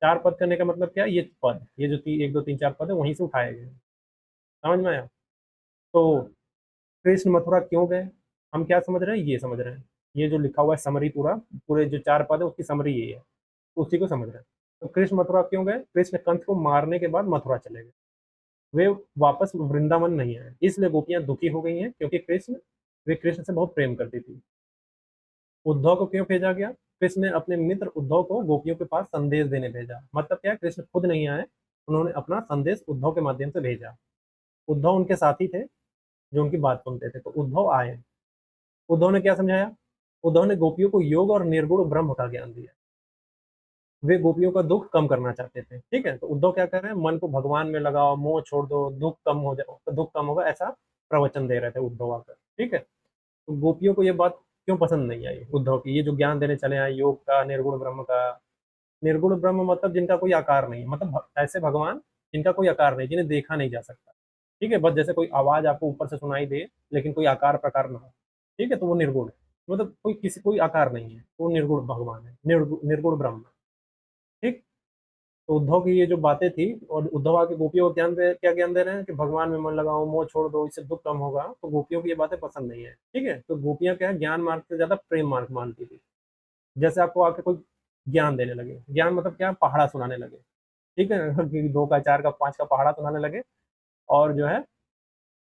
4 पद करने का मतलब क्या है? ये पद, ये जो 1 2 3 4 पद है वहीं से उठाए गए हैं। समझ में आया? तो कृष्ण मथुरा क्यों गए, हम क्या समझ रहे हैं? ये समझ रहे हैं। ये जो लिखा हुआ है समरी, पूरे जो 4 पद है उसकी समरी ये है, उसी को समझ रहे हैं। तो कृष्ण मथुरा क्यों गए? कृष्ण कंस को मारने के बाद मथुरा चले गए, वे वापस वृंदावन नहीं आए, इसलिए गोपियां दुखी हो गई हैं, क्योंकि वे कृष्ण से बहुत प्रेम करती थी। उद्धव को क्यों भेजा गया? कृष्ण ने अपने मित्र उद्धव को गोपियों के पास संदेश देने भेजा। मतलब क्या है? कृष्ण खुद नहीं आए, उन्होंने अपना संदेश उद्धव के माध्यम से भेजा। उद्धव उनके साथी थे जो उनकी बात सुनते थे, तो उद्धव आए। उद्धव ने क्या समझाया? उद्धव ने गोपियों को योग और निर्गुण ब्रह्म का ज्ञान दिया। वे गोपियों का दुख कम करना चाहते थे। ठीक है, तो उद्धव क्या कर रहे हैं? मन को भगवान में लगाओ, मोह छोड़ दो, दुख कम हो जाओ, तो दुख कम होगा, ऐसा प्रवचन दे रहे थे उद्धव आकर। ठीक है, तो गोपियों को ये बात क्यों पसंद नहीं आई उद्धव की? ये जो ज्ञान देने चले आए योग का, निर्गुण ब्रह्म का। निर्गुण ब्रह्म मतलब जिनका कोई आकार नहीं, मतलब ऐसे भगवान जिनका कोई आकार नहीं, जिन्हें देखा नहीं जा सकता। ठीक है, बस जैसे कोई आवाज आपको ऊपर से सुनाई दे लेकिन कोई आकार प्रकार ना हो। ठीक है, तो वो निर्गुण है, मतलब कोई आकार नहीं है, तो वो निर्गुण भगवान है, निर्गुण ब्रह्म। ठीक। तो उद्धव की ये जो बातें थी, और उद्धव आके गोपियों को क्या ज्ञान दे रहे हैं कि भगवान में मन लगाओ, मोह छोड़ दो, इससे दुख कम होगा। तो गोपियों की ये बातें पसंद नहीं है। ठीक है, तो गोपियां क्या है, ज्ञान मार्ग से ज्यादा प्रेम मार्ग मानती थी। जैसे आपको आके कोई ज्ञान देने लगे। ज्ञान मतलब क्या, पहाड़ा सुनाने लगे। ठीक है कि 2 का 4 का 5 का पहाड़ा सुनाने लगे। और जो है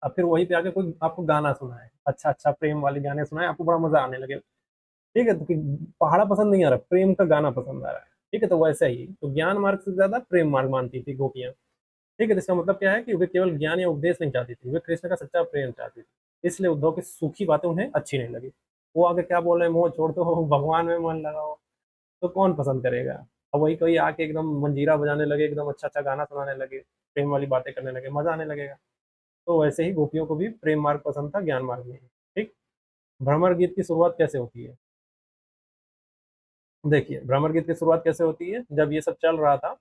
अब फिर वहीं पे आके कोई आपको गाना सुनाए, अच्छा अच्छा प्रेम वाले गाने सुनाए, आपको बड़ा मजा आने लगे। ठीक है, तो कि पहाड़ा पसंद नहीं आ रहा, प्रेम का गाना पसंद आ रहा है। ठीक है, तो वैसा ही तो ज्ञान मार्ग से ज्यादा प्रेम मार्ग मानती थी गोपियां। ठीक है, तो इसका मतलब क्या है कि वे केवल ज्ञान या उपदेश नहीं चाहती थी, वे कृष्ण का सच्चा प्रेम चाहती थी। इसलिए उद्धव की सूखी बातें उन्हें अच्छी नहीं लगी। वो आगे क्या बोल रहे हैं, मोह छोड़ दो भगवान में मन लगाओ, तो कौन पसंद करेगा। अब वही कोई आके एकदम मंजीरा बजाने लगे, एकदम अच्छा अच्छा गाना सुनाने लगे, प्रेम वाली बातें करने लगे, मजा आने लगेगा। तो वैसे ही गोपियों को भी प्रेम मार्ग पसंद था, ज्ञान मार्ग नहीं। ठीक। भ्रमर गीत की शुरुआत कैसे होती है? देखिए, भ्रमर गीत की शुरुआत कैसे होती है, जब ये सब चल रहा था,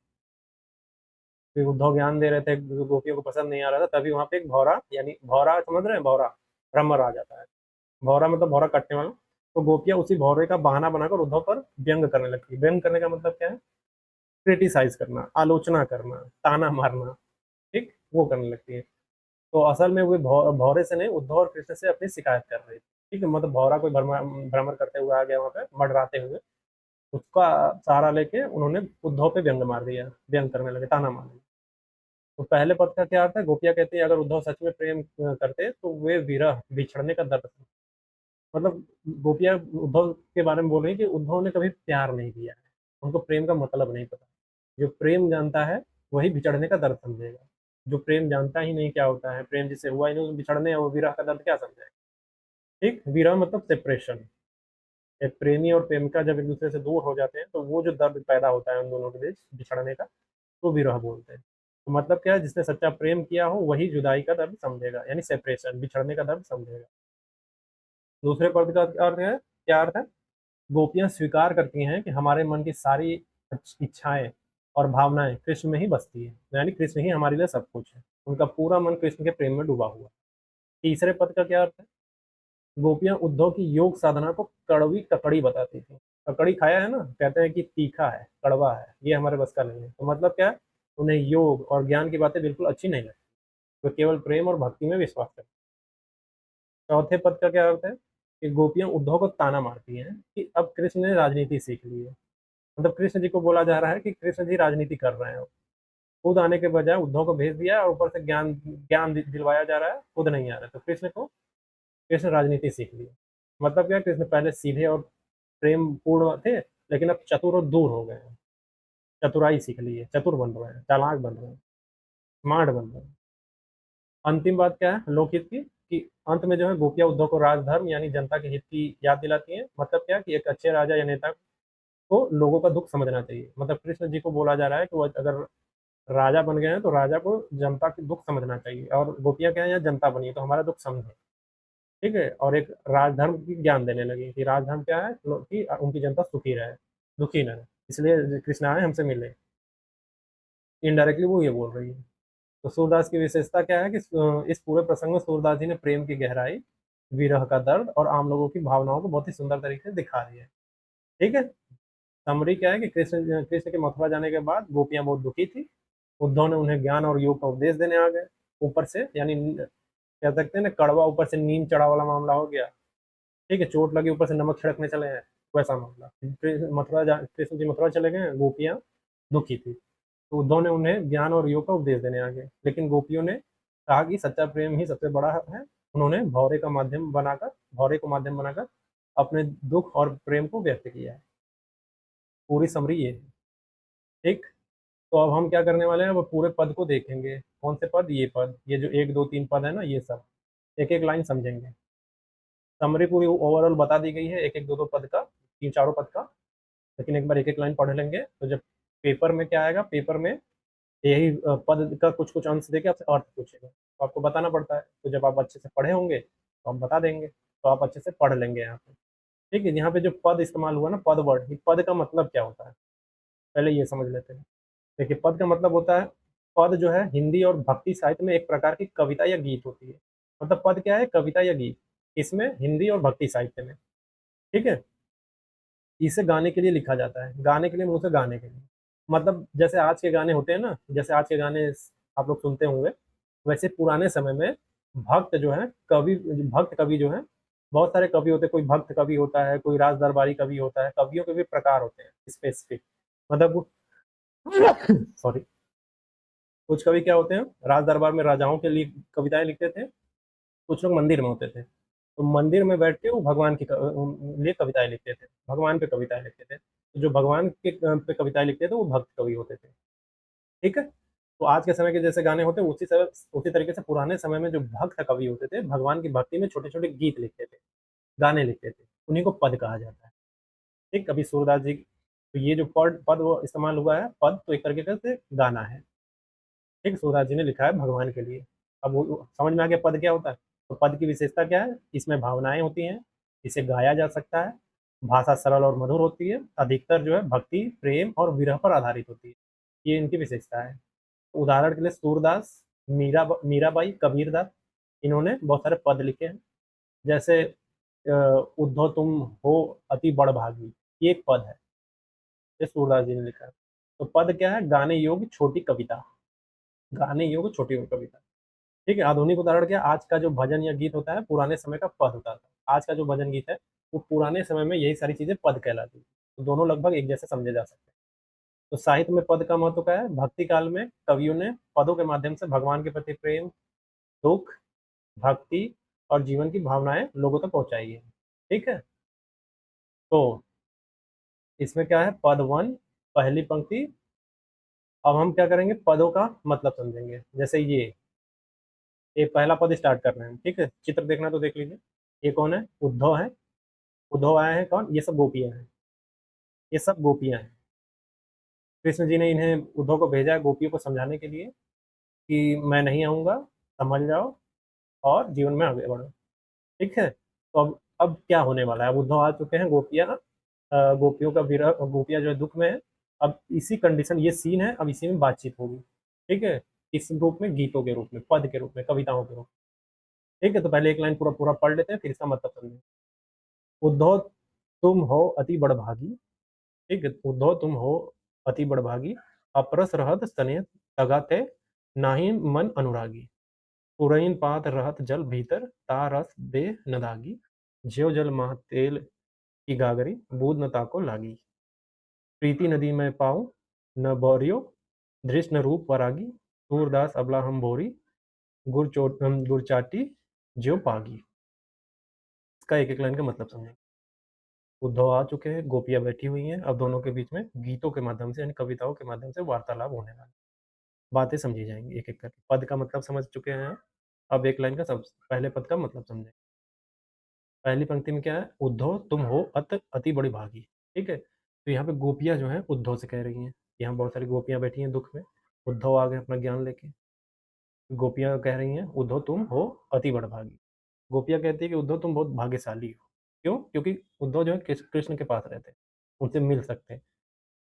फिर उद्धव ज्ञान दे रहे थे, गोपियों को पसंद नहीं आ रहा था, तभी वहां पे एक भौरा, यानी भौरा समझ रहे हैं, भौरा भ्रमर आ जाता है। भौरा मतलब भौरा कटने वाला। तो गोपियां उसी भौरे का बहाना बनाकर उद्धव पर व्यंग करने लगती है। व्यंग करने का मतलब क्या है, क्रिटिसाइज करना, आलोचना करना, ताना मारना। ठीक, वो करने लगती है। तो असल में वे भौरे से नहीं, उद्धव और कृष्ण से अपनी शिकायत कर रही थी। ठीक है, मतलब भौरा कोई भ्रमर करते हुए आ गया वहां पे मंडराते हुए, उसका सहारा लेके उन्होंने उद्धव पे व्यंग मार दिया, व्यंग करने लगे, ताना मारने लगे। तो पहले पद का क्या अर्थ है, गोपियां कहती है अगर उद्धव सच में प्रेम करते तो वे विरह, बिछड़ने का दर्द, मतलब गोपियां उद्धव के बारे में बोल रही है कि उद्धव ने कभी प्यार नहीं किया है, उनको प्रेम का मतलब नहीं पता। जो प्रेम जानता है वही बिछड़ने का दर्द समझेगा। जो प्रेम जानता ही नहीं क्या होता है, प्रेम जिसे हुआ ही नहीं, बिछड़ने और विरह का दर्द क्या समझेगा। ठीक, विरह मतलब सेपरेशन। एक प्रेमी और प्रेमिका जब एक दूसरे से दूर हो जाते हैं तो वो जो दर्द पैदा होता है उन दोनों के बीच बिछड़ने का, तो विरह बोलते हैं। तो मतलब क्या है, जिसने सच्चा प्रेम किया हो वही जुदाई का दर्द समझेगा, यानी सेपरेशन, बिछड़ने का दर्द समझेगा। दूसरे पद का अर्थ है, क्या अर्थ है, गोपियां स्वीकार करती हैं कि हमारे मन की सारी इच्छाएं और भावनाएं कृष्ण में ही बसती है, यानी कृष्ण ही हमारे लिए सब कुछ है। उनका पूरा मन कृष्ण के प्रेम में डूबा हुआ है। तीसरे पद का क्या अर्थ है, गोपियां उद्धव की योग साधना को कड़वी ककड़ी बताती थी। ककड़ी खाया है ना, कहते हैं कि तीखा है, कड़वा है, ये हमारे बस का नहीं है। तो मतलब क्या है, उन्हें योग और ज्ञान की बातें बिल्कुल अच्छी नहीं लगती, वे केवल प्रेम और भक्ति में विश्वास करते हैं। चौथे पद का क्या अर्थ है, कि गोपियां उद्धव को ताना मारती हैं कि अब कृष्ण ने राजनीति सीख ली है। मतलब कृष्ण जी को बोला जा रहा है कि कृष्ण जी राजनीति कर रहे हैं, खुद आने के बजाय उद्धव को भेज दिया है, और ऊपर से ज्ञान ज्ञान दिलवाया जा रहा है, खुद नहीं आ रहा है। तो कृष्ण राजनीति सीख ली है। मतलब क्या, कृष्ण पहले सीधे और प्रेम पूर्ण थे, लेकिन अब चतुर और दूर हो गए हैं, चतुराई सीख ली है, चतुर बन रहे हैं, चालाक बन रहे हैं, स्मार्ट बन रहे हैं। अंतिम बात क्या है लोकहित की, कि अंत में जो है गोपियां उद्धव को राजधर्म यानी जनता के हित की याद दिलाती हैं। मतलब क्या, कि एक अच्छे राजा या नेता को लोगों का दुख समझना चाहिए। मतलब कृष्ण जी को बोला जा रहा है कि वो अगर राजा बन गए हैं तो राजा को जनता की दुख समझना चाहिए, और गोपियां क्या है, यहाँ जनता बनी है तो हमारा दुख समझे। ठीक है, और एक राजधर्म की ज्ञान देने लगी कि राजधर्म क्या है, कि उनकी जनता सुखी रहे, दुखी न रहे, इसलिए कृष्ण आए हमसे मिले। इनडायरेक्टली वो ये बोल रही है। तो सूरदास की विशेषता क्या है कि इस पूरे प्रसंग में सूरदास जी ने प्रेम की गहराई, विरह का दर्द और आम लोगों की भावनाओं को बहुत ही सुंदर तरीके से दिखा रही है। ठीक है, समरी क्या है कि कृष्ण कृष्ण के मथुरा जाने के बाद गोपियां बहुत दुखी थी। उद्धव ने उन्हें ज्ञान और योग का उपदेश देने आ गए। ऊपर से यानी कह सकते हैं ना, कड़वा ऊपर से नीम चढ़ा वाला मामला हो गया। ठीक है, चोट लगी ऊपर से नमक छिड़कने चले हैं, वैसा मामला। कृष्ण जी मथुरा चले गए, गोपियां दुखी थी, तो उद्धव ने उन्हें ज्ञान और योग का उपदेश देने आ गए। लेकिन गोपियों ने कहा कि सच्चा प्रेम ही सबसे बड़ा है। उन्होंने भौरे को माध्यम बनाकर अपने दुख और प्रेम को व्यक्त किया है। पूरी समरी ये है। ठीक। तो अब हम क्या करने वाले हैं, वो पूरे पद को देखेंगे। कौन से पद, ये पद, ये जो 1 2 3 पद है ना, ये सब एक एक लाइन समझेंगे। समरी पूरी ओवरऑल बता दी गई है, 1 1 2 2 पद का, 3 4 पद का। लेकिन एक बार एक एक लाइन पढ़ लेंगे तो जब पेपर में क्या आएगा, पेपर में यही पद का कुछ कुछ अंश देके आपसे अर्थ पूछेगा, तो आपको बताना पड़ता है। तो जब आप अच्छे से पढ़े होंगे तो हम बता देंगे, तो आप अच्छे से पढ़ लेंगे यहाँ पे। ठीक है, यहाँ पे जो पद इस्तेमाल हुआ ना, पद वर्ड, पद का मतलब क्या होता है, पहले ये समझ लेते हैं। देखिए, पद का मतलब होता है, पद जो है हिंदी और भक्ति साहित्य में एक प्रकार की कविता या गीत होती है। मतलब पद क्या है, कविता या गीत, इसमें हिंदी और भक्ति साहित्य में। ठीक है, इसे गाने के लिए लिखा जाता है, गाने के लिए मुंह से गाने के लिए। मतलब जैसे आज के गाने होते हैं ना, जैसे आज के गाने आप लोग सुनते होंगे, वैसे पुराने समय में भक्त जो है, कवि, भक्त कवि जो है, बहुत सारे कवि होते हैं, कोई भक्त कवि होता है, कोई राज दरबारी कवि होता है, कवियों के भी प्रकार होते हैं स्पेसिफिक, मतलब सॉरी, कुछ कवि क्या होते हैं, राज दरबार में राजाओं के लिए कविताएं लिखते थे, कुछ लोग मंदिर में होते थे, तो मंदिर में बैठ के वो भगवान की लिए कविताएं लिखते थे, भगवान पे कविताएं लिखते थे, तो जो भगवान के पे कविताएं लिखते थे वो भक्त कवि होते थे। ठीक है, तो आज के समय के जैसे गाने होते हैं उसी समय, उसी तरीके से पुराने समय में जो भक्त कवि होते थे, भगवान की भक्ति में छोटे छोटे गीत लिखते थे, गाने लिखते थे, उन्हीं को पद कहा जाता है। ठीक, कभी सूरदास जी, तो ये जो पद पद वो इस्तेमाल हुआ है, पद तो एक तरीके से गाना है। ठीक, सूरदास जी ने लिखा है भगवान के लिए। अब वो समझ में आ गया पद क्या होता है। तो पद की विशेषता क्या है, इसमें भावनाएं होती हैं, इसे गाया जा सकता है, भाषा सरल और मधुर होती है, अधिकतर जो है भक्ति, प्रेम और विरह पर आधारित होती है, ये इनकी विशेषता है। उदाहरण के लिए सूरदास, मीराबाई, कबीरदास, इन्होंने बहुत सारे पद लिखे हैं। जैसे उद्धव तुम हो अति बड़भागी, ये एक पद है, ये सूरदास जी ने लिखा है। तो पद क्या है, गाने योग्य छोटी कविता, गाने योग्य छोटी कविता। ठीक है, आधुनिक उदाहरण क्या, आज का जो भजन या गीत होता है पुराने समय का पद होता था, आज का जो भजन गीत है वो पुराने समय में यही सारी चीजें पद कहलाती थी, तो दोनों लगभग एक जैसे समझे जा सकते हैं। तो साहित्य में पद का महत्व क्या है, भक्ति काल में कवियों ने पदों के माध्यम से भगवान के प्रति प्रेम, दुख, भक्ति और जीवन की भावनाएं लोगों तक पहुंचाई है। ठीक है, तो इसमें क्या है, पद वन, पहली पंक्ति। अब हम क्या करेंगे, पदों का मतलब समझेंगे। जैसे ये पहला पद स्टार्ट कर रहे हैं, ठीक है, चित्र देखना तो देख लीजिए। ये कौन है, उद्धव है, उद्धव आए हैं कौन, ये सब गोपियां हैं, ये सब गोपियां हैं। कृष्ण जी ने इन्हें, उद्धव को भेजा है गोपियों को समझाने के लिए कि मैं नहीं आऊंगा, समझ जाओ और जीवन में आगे बढ़ो। ठीक है, तो अब क्या होने वाला है, अब उद्धव आ चुके हैं, गोपियां, गोपियों का विरह, गोपियां जो है दुख में है। अब इसी कंडीशन, ये सीन है, अब इसी में बातचीत होगी। ठीक है, इस रूप में, गीतों के रूप में, पद के रूप में, कविताओं के रूप में। ठीक है, तो पहले एक लाइन पूरा पूरा पढ़ लेते हैं, फिर इसका मतलब समझेंगे। उद्धव तुम हो अति बड़भागी। ठीक है, उद्धव तुम हो अति बड़भागी, अपरस रहत स्नेह तगाते, नाही मन अनुरागी, पुरैन पात रहत जल भीतर, ता रस दे न दागी, ज्यो जल मह तेल की गागरी, बूंद न ताको लागी, प्रीति नदी में पाऊँ न बौरियो, धृष्ण रूप वरागी, सूरदास अबला हम भोरी, गुर चाटी ज्यो पागी। इसका एक एक लाइन का मतलब समझेंगे। उद्धव आ चुके हैं, गोपियां बैठी हुई हैं, अब दोनों के बीच में गीतों के माध्यम से, यानी कविताओं के माध्यम से वार्तालाप होने वाला है। बातें समझी जाएंगी एक एक करके, पद का मतलब समझ चुके हैं। अब एक लाइन का सब पहले पद का मतलब समझें। पहली पंक्ति में क्या है, उद्धव तुम हो अति बड़ी भागी। ठीक है, तो यहाँ पे गोपियां जो है उद्धव से कह रही हैं, यहाँ बहुत सारी गोपियां बैठी हैं दुख में, उद्धव आ गए अपना ज्ञान लेके, गोपियां कह रही हैं उद्धव तुम हो अति बड़भागी। गोपियां कहती है कि उद्धव तुम बहुत भाग्यशाली हो। क्यों, क्योंकि उद्धव जो है कृष्ण के पास रहते हैं, उनसे मिल सकते हैं,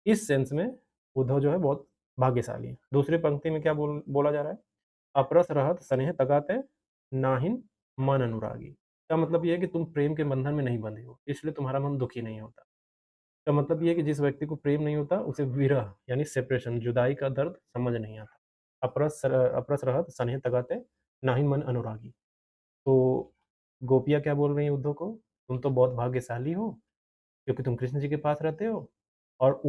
इस सेंस में उद्धव जो है बहुत भाग्यशाली है। दूसरी पंक्ति में क्या बोला जा रहा है, अपरस रहत स्नेह तगाते, नाहिन मन अनुरागी। का मतलब ये है कि तुम प्रेम के बंधन में नहीं बंधे हो, इसलिए तुम्हारा मन दुखी नहीं होता। का मतलब ये है कि जिस व्यक्ति को प्रेम नहीं होता उसे विरह यानी सेपरेशन, जुदाई का दर्द समझ नहीं आता। अपरस रहत स्नेह तगाते, नाहिन मन अनुरागी। तो गोपियाँ क्या बोल रही हैं उद्धव को, तुम तो बहुत भाग्यशाली हो क्योंकि तुम कृष्ण जी के पास रहते हो, और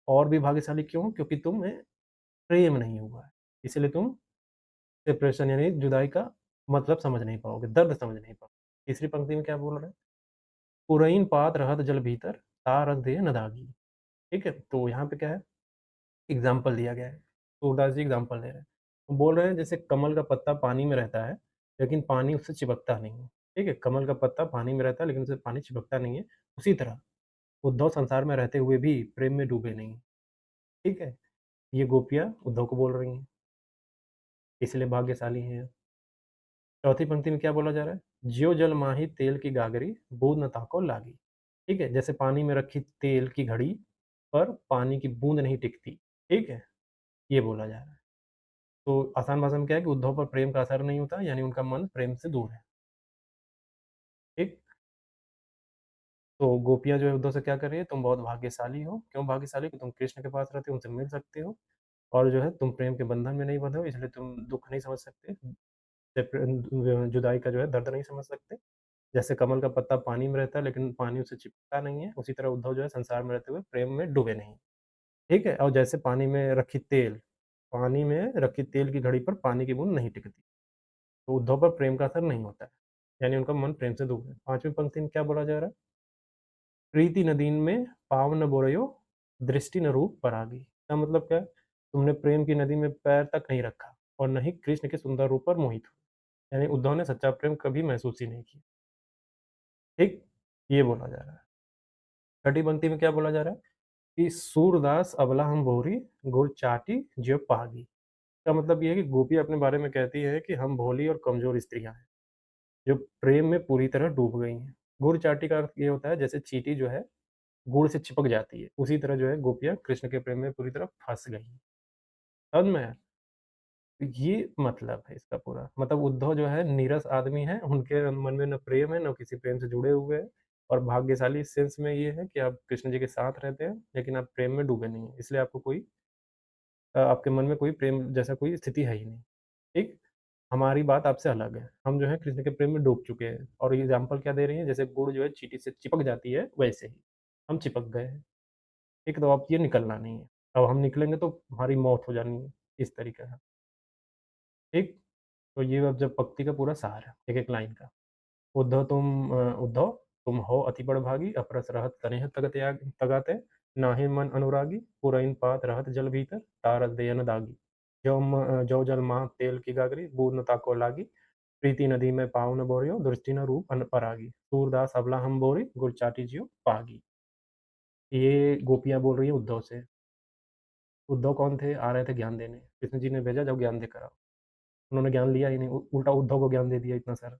और भी भाग्यशाली क्यों हो? क्योंकि तुम्हें प्रेम नहीं हुआ है, इसलिए तुम सेपरेशन यानी जुदाई का मतलब समझ नहीं पाओगे, दर्द समझ नहीं पाओगे। तीसरी पंक्ति में क्या बोल रहे हैं, पुरैन पात रहत जल भीतर, ता रस दे न दागी। ठीक है, तो यहाँ पे क्या है, एग्जाम्पल दिया गया है, सूरदास जी एग्जाम्पल दे रहे हैं। वो बोल रहे हैं जैसे कमल का पत्ता पानी में रहता है लेकिन पानी उससे चिपकता नहीं है। ठीक है, कमल का पत्ता पानी में रहता है लेकिन उससे पानी चिपकता नहीं है, उसी तरह उद्धव संसार में रहते हुए भी प्रेम में डूबे नहीं। ठीक है, ये गोपियाँ उद्धव को बोल रही हैं, इसलिए भाग्यशाली हैं। चौथी पंक्ति में क्या बोला जा रहा है, ज्यो जल माही तेल की गागरी, बूंद न ताको लागी। ठीक है, जैसे पानी में रखी तेल की घड़ी पर पानी की बूंद नहीं टिकती। ठीक है, ये बोला जा रहा है। तो आसान भाषा में क्या है कि उद्धव पर प्रेम का असर नहीं होता, यानी उनका मन प्रेम से दूर है। ठीक, तो गोपियाँ जो है उद्धव से क्या कर रही है, तुम बहुत भाग्यशाली हो। क्यों भाग्यशाली, कि तुम कृष्ण के पास रहते हो, उनसे मिल सकते हो, और जो है तुम प्रेम के बंधन में नहीं बंधे हो, इसलिए तुम दुख नहीं समझ सकते, जुदाई का जो है दर्द नहीं समझ सकते। जैसे कमल का पत्ता पानी में रहता है लेकिन पानी उसे चिपकता नहीं है, उसी तरह उद्धव जो है संसार में रहते हुए प्रेम में डूबे नहीं। ठीक है? और जैसे पानी में रखी तेल की घड़ी पर पानी की बूँद नहीं टिकती, तो उद्धव पर प्रेम का असर नहीं होता है, यानी उनका मन प्रेम से डूब गया। 5वीं पंक्ति में क्या बोला जा रहा है? प्रीति नदीन में पाँव न बोरयो, दृष्टि न रूप परागी। इसका मतलब क्या है? तुमने प्रेम की नदी में पैर तक नहीं रखा और न ही कृष्ण के सुंदर रूप पर मोहित हुए। यानी उद्धव ने सच्चा प्रेम कभी महसूस ही नहीं किया। ठीक? ये बोला जा रहा है। छठी पंक्ति में क्या बोला जा रहा है? कि सूरदास अबला हम भोरी, गुर चाटी ज्यों पागी। इसका मतलब ये है कि गोपियाँ अपने बारे में कहती हैं कि हम भोली और कमज़ोर स्त्रियाँ हैं, जो प्रेम में पूरी तरह डूब गई हैं। गुड़ चाटी का अर्थ ये होता है जैसे चींटी जो है गुड़ से चिपक जाती है, उसी तरह जो है गोपियाँ कृष्ण के प्रेम में पूरी तरह फँस गई हैं। समझ में आया? तो ये मतलब है इसका पूरा। मतलब उद्धव जो है नीरस आदमी हैं, उनके मन में ना प्रेम है, ना किसी प्रेम से जुड़े हुए हैं और भाग्यशाली इस सेंस में ये है कि आप कृष्ण जी के साथ रहते हैं, लेकिन आप प्रेम में डूबे नहीं हैं। इसलिए आपको आपके मन में कोई प्रेम जैसा कोई स्थिति है ही नहीं। ठीक? हमारी बात आपसे अलग है। हम जो है कृष्ण के प्रेम में डूब चुके हैं और एग्ज़ाम्पल क्या दे रही हैं, जैसे गुड़ जो है चींटी से चिपक जाती है, वैसे ही। हम चिपक गए हैं। ठीक? तो अब ये निकलना नहीं है। अब हम निकलेंगे तो हमारी मौत हो जानी है, इस तरीके से। ठीक? तो ये अब जब पंक्ति का पूरा सार है, एक-एक लाइन का। उद्धव तुम हो अति बड़भागी, अपरस रहत तनेह तगाते, नाहि मन अनुरागी, पुरइन पात रहत जल भीतर, तारस दयन दागी। जौ जल माह तेल की गागरी, बूंद न ताको लागी, प्रीति नदी में पाँव न बोरियो, दृष्टि न रूप अन परागी। सूरदास अबला हम बोरी, गुर चाटी ज्यों पागी। ये गोपियाँ बोल रही हैं उद्धव से। उद्धव कौन थे? आ रहे थे ज्ञान देने। कृष्ण जी ने भेजा जाओ ज्ञान देकर आओ। उन्होंने ज्ञान लिया ही नहीं, उल्टा उद्धव को ज्ञान दे दिया इतना सारा।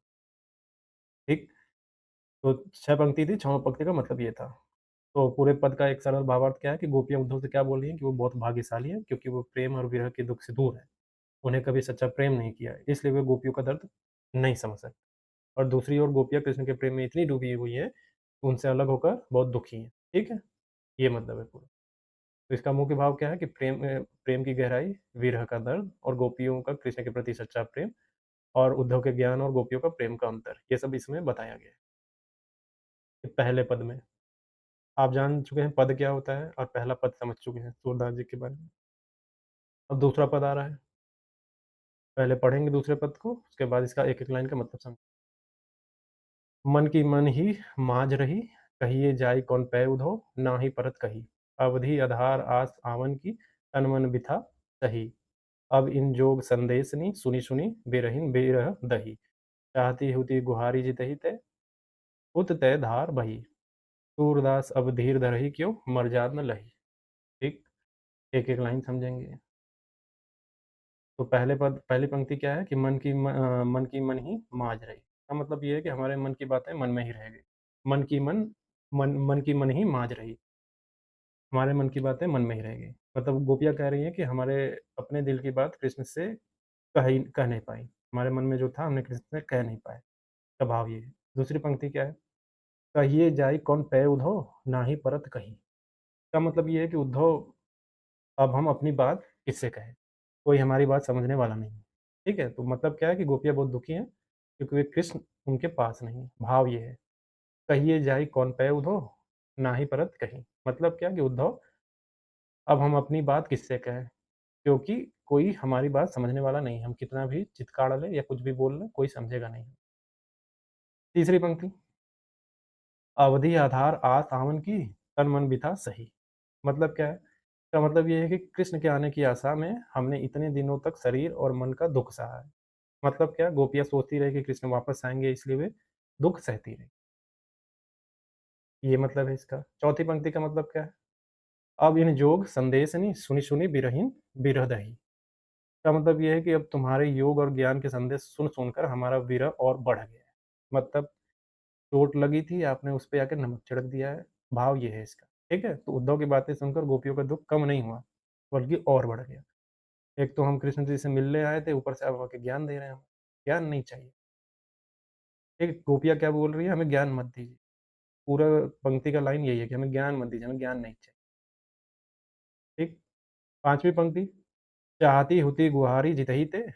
ठीक? तो 6 पंक्ति थी, 6वां पंक्ति का मतलब ये था। तो पूरे पद का एक सरल भावार्थ क्या है कि गोपियाँ उद्धव से क्या बोल रही हैं कि वो बहुत भाग्यशाली हैं क्योंकि वो प्रेम और विरह के दुःख से दूर हैं। उन्हें कभी सच्चा प्रेम नहीं किया है, इसलिए वे गोपियों का दर्द नहीं समझ सकते। और दूसरी ओर गोपियाँ कृष्ण के प्रेम में इतनी डूबी हुई हैं, कि उनसे अलग होकर बहुत दुखी हैं। ठीक है? ये मतलब है पूरा। तो इसका मुख्य भाव क्या है कि प्रेम की गहराई, विरह का दर्द और गोपियों का कृष्ण के प्रति सच्चा प्रेम और उद्धव के ज्ञान और गोपियों का प्रेम का अंतर, ये सब इसमें बताया गया है। कि पहले पद में। आप जान चुके हैं पद क्या होता है और पहला पद समझ चुके हैं सूरदास जी के बारे में। अब दूसरा पद आ रहा है। पहले पढ़ेंगे दूसरे पद को, उसके बाद इसका एक-एक लाइन का मतलब समझ। मन की मन ही माझ रही, कहिए जाई कौन पै उधो, नाहि परत कही। अवधि आधार आस आवन की, तन मन बिथा सही। अब इन जोग संदेशनी, सुनि सुनि बिरहिन बिरह दही। चाहती हुती गुहारी जितहि ते, उत तै धार बही। सूरदास अब धीर धरहि क्यों, मर्जाद न लही। ठीक? एक-एक लाइन समझेंगे। तो पहली पंक्ति क्या है कि मन की मन ही माँझ रही। इसका मतलब ये है कि हमारे मन की बातें मन में ही रह गई। मन की मन मन की मन ही माँझ रही। हमारे मन की बातें मन में ही रह गई। मतलब गोपियाँ कह रही हैं कि हमारे अपने दिल की बात कृष्ण से कह नहीं पाई। हमारे मन में जो था हमने कृष्ण से कह नहीं पाए। का भाव ये है। दूसरी पंक्ति क्या है? कहिए जाई कौन पै उधो, नाहि परत कही। इसका मतलब ये है कि उद्धव अब हम अपनी बात किससे कहें? कोई हमारी बात समझने वाला नहीं है। ठीक है? तो मतलब क्या है कि गोपियाँ बहुत दुखी हैं, क्योंकि वे कृष्ण उनके पास नहीं है। भाव ये है, कहिए जाई कौन पै उधो, नाहि परत कही। मतलब क्या कि उद्धव अब हम अपनी बात किससे कहें? क्योंकि कोई हमारी बात समझने वाला नहीं है। हम कितना भी चित्कार लें या कुछ भी बोल लें, कोई समझेगा नहीं। तीसरी पंक्ति, अवधि आधार आस आवन की, तन मन बिथा सही। मतलब क्या है? इसका मतलब ये है कि कृष्ण के आने की आशा में हमने इतने दिनों तक शरीर और मन का दुःख सहा है। मतलब क्या? गोपियाँ सोचती रही कि कृष्ण वापस आएँगे इसलिए वे दुःख सहती रहीं। ये मतलब है इसका। चौथी पंक्ति का मतलब क्या है? अब इन जोग संदेशनि सुनि सुनि बिरहिन बिरहदहि। इसका मतलब ये है कि अब तुम्हारे योग और ज्ञान के संदेश सुन-सुन कर हमारा विरह और बढ़ गया है। मतलब चोट लगी थी, आपने उस पे आके नमक छिड़क दिया है। भाव ये है इसका। ठीक है? तो उद्धव की बातें सुनकर गोपियों का दुःख कम नहीं हुआ, बल्कि और बढ़ गया। एक तो हम कृष्ण जी से मिलने आए थे, ऊपर से आप आके ज्ञान दे रहे हैं हमें। ज्ञान नहीं चाहिए। ठीक? गोपियाँ क्या बोल रही हैं? हमें ज्ञान मत दीजिए। पूरा पंक्ति का लाइन यही है कि हमें ज्ञान मत दीजिए, हमें ज्ञान नहीं चाहिए। ठीक? 5वीं पंक्ति, चाहती हुती गुहारी जितहि ते,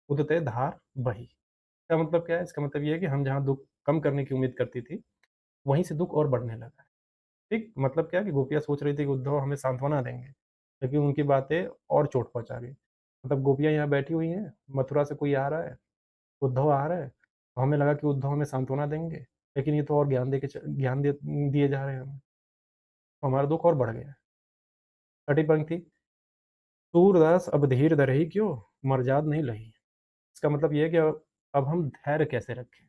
उत ते धार बही। इसका मतलब क्या है? इसका मतलब ये है कि हम जहाँ दुःख कम करने की उम्मीद करती थी, वहीं से दुःख और बढ़ने लगा है। ठीक? मतलब क्या है कि गोपियाँ सोच रही थी कि उद्धव हमें सांत्वना देंगे, लेकिन उनकी बातें और चोट पहुँचा रही। मतलब गोपियाँ यहाँ बैठी हुई हैं, मथुरा से कोई आ रहा है, उद्धव आ रहा है, तो हमें लगा कि उद्धव हमें सांत्वना देंगे, लेकिन ये तो और ज्ञान दिए जा रहे हैं हमें, तो हमारा दुःख और बढ़ गया। छठी पंक्ति, सूरदास अब धीर धरहि क्यों, मर्जाद नहीं लही। इसका मतलब ये है कि अब हम धैर्य कैसे रखें,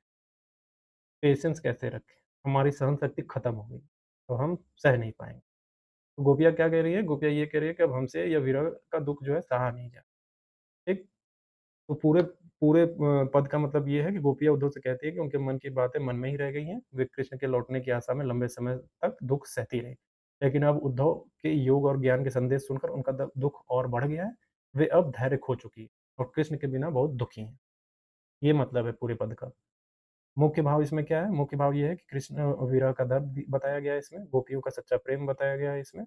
पेशेंस कैसे रखें? हमारी सहन शक्ति खत्म हो गई, तो हम सह नहीं पाएँगे। तो गोपियाँ क्या कह रही हैं? गोपियाँ ये कह रही है कि अब हमसे ये विरह का दुःख जो है सहा नहीं जा ठीक? तो पूरे पूरे पद का मतलब ये है कि गोपियाँ उद्धव से कहती है कि उनके मन की बातें मन में ही रह गई हैं। वे कृष्ण के लौटने की आशा में लंबे समय तक दुःख सहती रहीं। लेकिन अब उद्धव के योग और ज्ञान के संदेश सुनकर उनका दुःख और बढ़ गया है। वे अब धैर्य खो चुकी हैं और कृष्ण के बिना बहुत दुखी हैं। ये मतलब है पूरे पद का। मुख्य भाव इसमें क्या है? मुख्य भाव ये है कि कृष्ण विरह का दर्द बताया गया है इसमें, गोपियों का सच्चा प्रेम बताया गया है इसमें,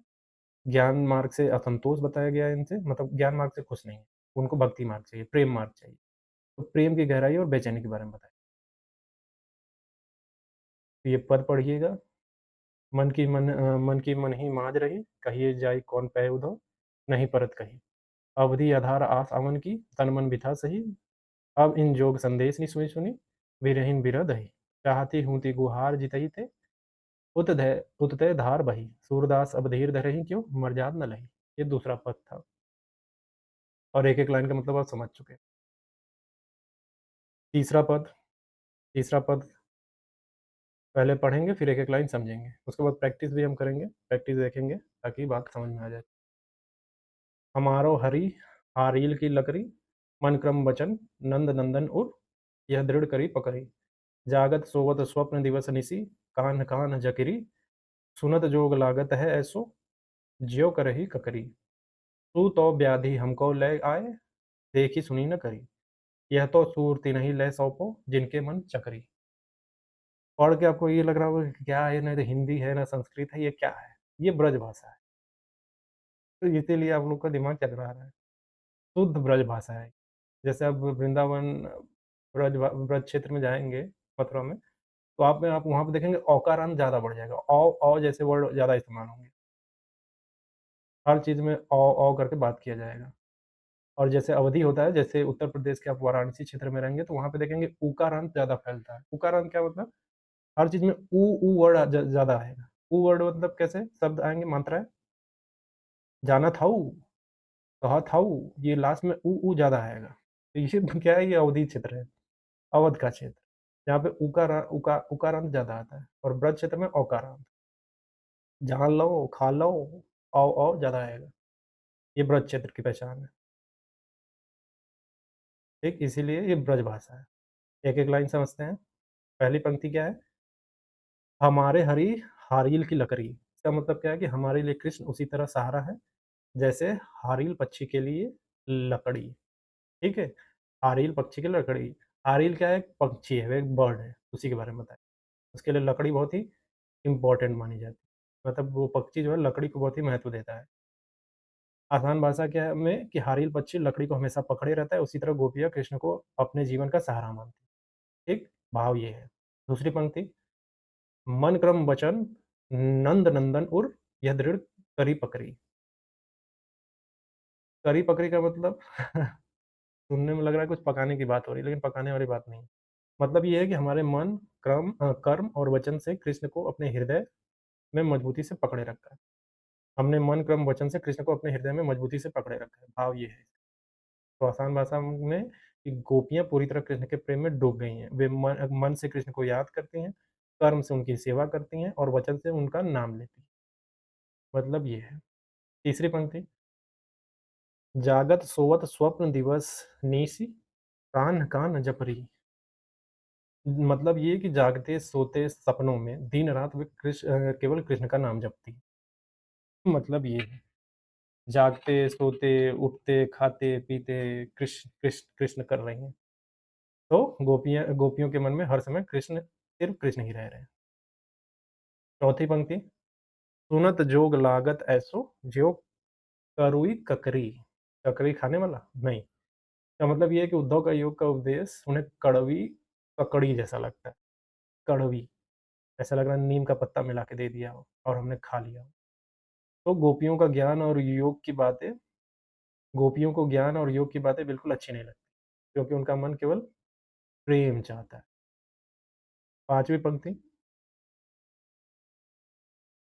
ज्ञान मार्ग से असंतोष बताया गया है इनसे, मतलब ज्ञान मार्ग से खुश नहीं है, उनको भक्ति मार्ग चाहिए, प्रेम मार्ग चाहिए। तो प्रेम की गहराई और बेचैनी के बारे में बताया। तो ये पद पढ़िएगा, मन की मन ही माज रही, कहिए जाई कौन पै उधो, नहीं परत कही। अवधि आधार आस अवन की, तन मन बिथा सही, अब इन जोग संदेश नि सुनी सुनी, विरहीन बिरह दही। चाहती हूँ ती गुहार जितई थे, उत तै धार बही, सूरदास अब धीर धरहि क्यों, मर्जाद न लही। ये दूसरा पद था और एक-एक लाइन का मतलब आप समझ चुके हैं। तीसरा पद तीसरा पद पहले पढ़ेंगे फिर एक-एक लाइन समझेंगे। उसके बाद प्रैक्टिस भी हम करेंगे, प्रैक्टिस देखेंगे ताकि बात समझ में आ जाए। हमारो हरि हारील की लकड़ी, मन क्रम वचन नंद नंदन उर, यह दृढ़ करी पकड़ी। जागत सोवत स्वप्न दिवस निसी, कान्ह कान्ह जकिरी, सुनत जोग लागत है ऐसो, ज्यों करहि ककरी। तू तो व्याधि हमको लय आए, देखी सुनी न करी। यह तो सूरति नहीं लय सौंपो, जिनके मन चकरी। पढ़ के आपको ये लग रहा होगा कि क्या है, ना तो हिंदी है, ना संस्कृत है, ये क्या है? ये ब्रज भाषा है। तो इसीलिए आप लोग का दिमाग चल रहा है। शुद्ध ब्रज भाषा है। जैसे आप वृंदावन ब्रज क्षेत्र में जाएँगे, मथुरा में, तो आप वहाँ पे देखेंगे औकारांत ज़्यादा बढ़ जाएगा। जैसे वर्ड ज़्यादा इस्तेमाल होंगे। हर चीज़ में करके बात किया जाएगा। और जैसे अवधि होता है, जैसे उत्तर प्रदेश के आप वाराणसी क्षेत्र में रहेंगे, तो वहाँ पे देखेंगे उकारांत ज़्यादा फैलता है। उकारांत क्या मतलब? हर चीज़ में ऊ वर्ड ज़्यादा आएगा। ऊ वर्ड मतलब कैसे शब्द आएँगे, मात्राएँ? जाना थाऊ, कहा थाऊ, ये लास्ट में ऊ ज़्यादा आएगा। तो ये क्या है, ये अवधि क्षेत्र है, अवध का क्षेत्र। जहाँ पे उकारांत ज़्यादा आता है और ब्रज क्षेत्र में औकारांत। जान लो, खा लो, ज़्यादा आएगा। ये ब्रज क्षेत्र की पहचान है। ठीक, इसीलिए ये ब्रज भाषा है। एक-एक लाइन समझते हैं। पहली पंक्ति क्या है? हमारे हरि हारील की लकड़ी। इसका मतलब क्या है कि हमारे लिए कृष्ण उसी तरह सहारा है, जैसे हारील पक्षी के लिए लकड़ी। ठीक है? हारील पक्षी की लकड़ी। हारील क्या है? एक पक्षी है, वो एक बर्ड है, उसी के बारे में बताया। उसके लिए लकड़ी बहुत ही इम्पोर्टेंट मानी जाती है। मतलब वो पक्षी जो है लकड़ी को बहुत ही महत्व देता है। आसान भाषा क्या है में कि हारील पक्षी लकड़ी को हमेशा पकड़े रहता है, उसी तरह गोपियाँ कृष्ण को अपने जीवन का सहारा मानती हैं। ठीक? भाव ये है। दूसरी पंक्ति, मन क्रम वचन नंद नंदन उर, यह दृढ़ करी पकड़ी। करी पकड़ी का मतलब सुनने में लग रहा है कुछ पकाने की बात हो रही है, लेकिन पकाने वाली बात नहीं है। मतलब ये है कि हमारे मन, कर्म और वचन से कृष्ण को अपने हृदय में मजबूती से पकड़े रखा है। हमने मन, क्रम, वचन से कृष्ण को अपने हृदय में मजबूती से पकड़े रखा है। भाव ये है। तो आसान भाषा में कि गोपियाँ पूरी तरह कृष्ण के प्रेम में डूब गई हैं। वे मन से कृष्ण को याद करती हैं, कर्म से उनकी सेवा करती हैं और वचन से उनका नाम लेती हैं। मतलब ये है। तीसरी पंक्ति, जागत सोवत स्वप्न दिवस निशि, कान्ह कान्ह जपरी। मतलब ये कि जागते सोते सपनों में दिन-रात वे केवल कृष्ण का नाम जपती हैं। मतलब ये है, जागते, सोते, उठते, खाते, पीते कृष्ण, कृष्ण, कृष्ण कर रही हैं। तो गोपियों के मन में हर समय कृष्ण, सिर्फ़ कृष्ण ही रह रहे हैं। चौथी पंक्ति, सुनत जोग लागत ऐसो, ज्यों करुई ककरी। ककरी खाने वाला? नहीं। इसका मतलब ये है कि उद्धव का योग का उपदेश उन्हें कड़वी ककड़ी जैसा लगता है। कड़वी, ऐसा लग रहा है नीम का पत्ता मिला के दे दिया हो और हमने खा लिया हो। तो गोपियों का ज्ञान और योग की बातें गोपियों को ज्ञान और योग की बातें बिल्कुल अच्छी नहीं लगती, क्योंकि उनका मन केवल प्रेम चाहता है। 5वीं पंक्ति,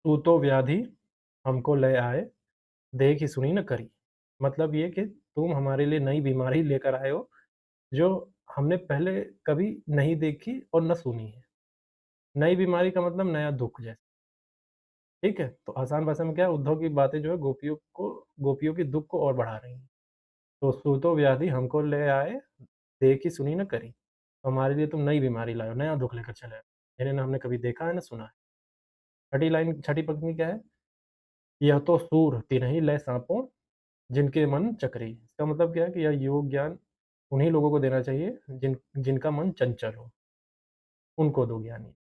तू तो व्याधि हमको ले आए, देखी सुनी न करी। मतलब ये कि तुम हमारे लिए नई बीमारी लेकर आए हो, जो हमने पहले कभी नहीं देखी और न सुनी है। नई बीमारी का मतलब नया दुःख जैसे, ठीक है? तो आसान भाषा में क्या है, उद्धव की बातें जो है गोपियों के दुःख को और बढ़ा रही हैं। तो सूतो व्याधि हमको ले आए, देखी सुनी न करी। तो हमारे लिए तुम नई बीमारी लाए हो, नया दुःख लेकर चले आए हो, जिन्हें ना हमने कभी देखा है, ना सुना है। छठी पंक्ति क्या है? यह तो सूर तिन्हि लय साँपो, जिनके मन चक्री। इसका मतलब क्या है कि यह योग ज्ञान उन्हीं लोगों को देना चाहिए जिनका मन चंचल हो, उनको दो ज्ञान ये।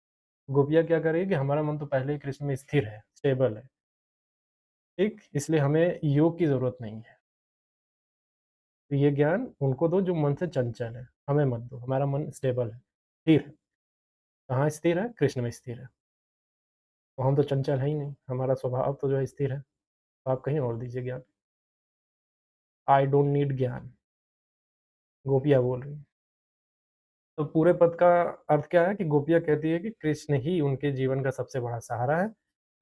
गोपियाँ क्या कर रही है कि हमारा मन तो पहले ही कृष्ण में स्थिर है, स्टेबल है, ठीक? इसलिए हमें योग की ज़रूरत नहीं है। तो ये ज्ञान उनको दो जो मन से चंचल है, हमें मत दो, हमारा मन स्टेबल है, स्थिर है। कहाँ स्थिर है? कृष्ण में स्थिर है। तो हम तो चंचल है ही नहीं, हमारा स्वभाव तो जो है स्थिर है। तो आप कहीं और दीजिए ज्ञान। आई डोंट नीड ज्ञान, गोपियाँ बोल रही हैं। तो पूरे पद का अर्थ क्या है कि गोपियाँ कहती है कि कृष्ण ही उनके जीवन का सबसे बड़ा सहारा है।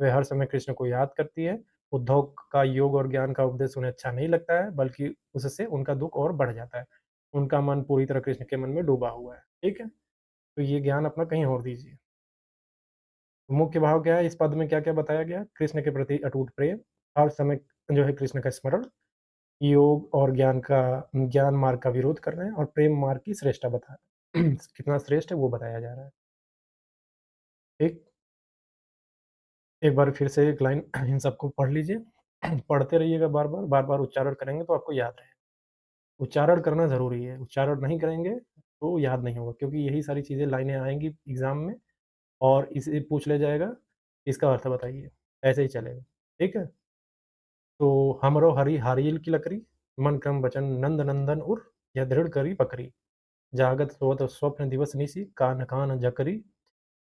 वे हर समय कृष्ण को याद करती है। उद्धव का योग और ज्ञान का उपदेश उन्हें अच्छा नहीं लगता है, बल्कि उससे उनका दुःख और बढ़ जाता है। उनका मन पूरी तरह कृष्ण के मन में डूबा हुआ है, ठीक है? तो ये ज्ञान अपना कहीं और दीजिए। मुख्य भाव क्या है, इस पद में क्या-क्या बताया गया? कृष्ण के प्रति अटूट प्रेम, हर समय जो है कृष्ण का स्मरण, योग और ज्ञान मार्ग का विरोध कर रहे हैं और प्रेम मार्ग की श्रेष्ठता बता कितना श्रेष्ठ है वो बताया जा रहा है। एक एक बार फिर से एक लाइन इन सबको पढ़ लीजिए। पढ़ते रहिएगा बार-बार, बार-बार उच्चारण करेंगे तो आपको याद रहेगा। उच्चारण करना ज़रूरी है, उच्चारण नहीं करेंगे तो याद नहीं होगा, क्योंकि यही सारी चीज़ें लाइनें आएँगी एग्ज़ाम में और इसे पूछ लिया जाएगा, इसका अर्थ बताइए, ऐसे ही चलेगा, ठीक है? तो हमरो हरि हारील की लकरी, मन क्रम वचन नंद नंदन उर, यह दृढ़ करी पकरी। जागत सोवत स्वप्न दिवस निसी, कान कान जकरी,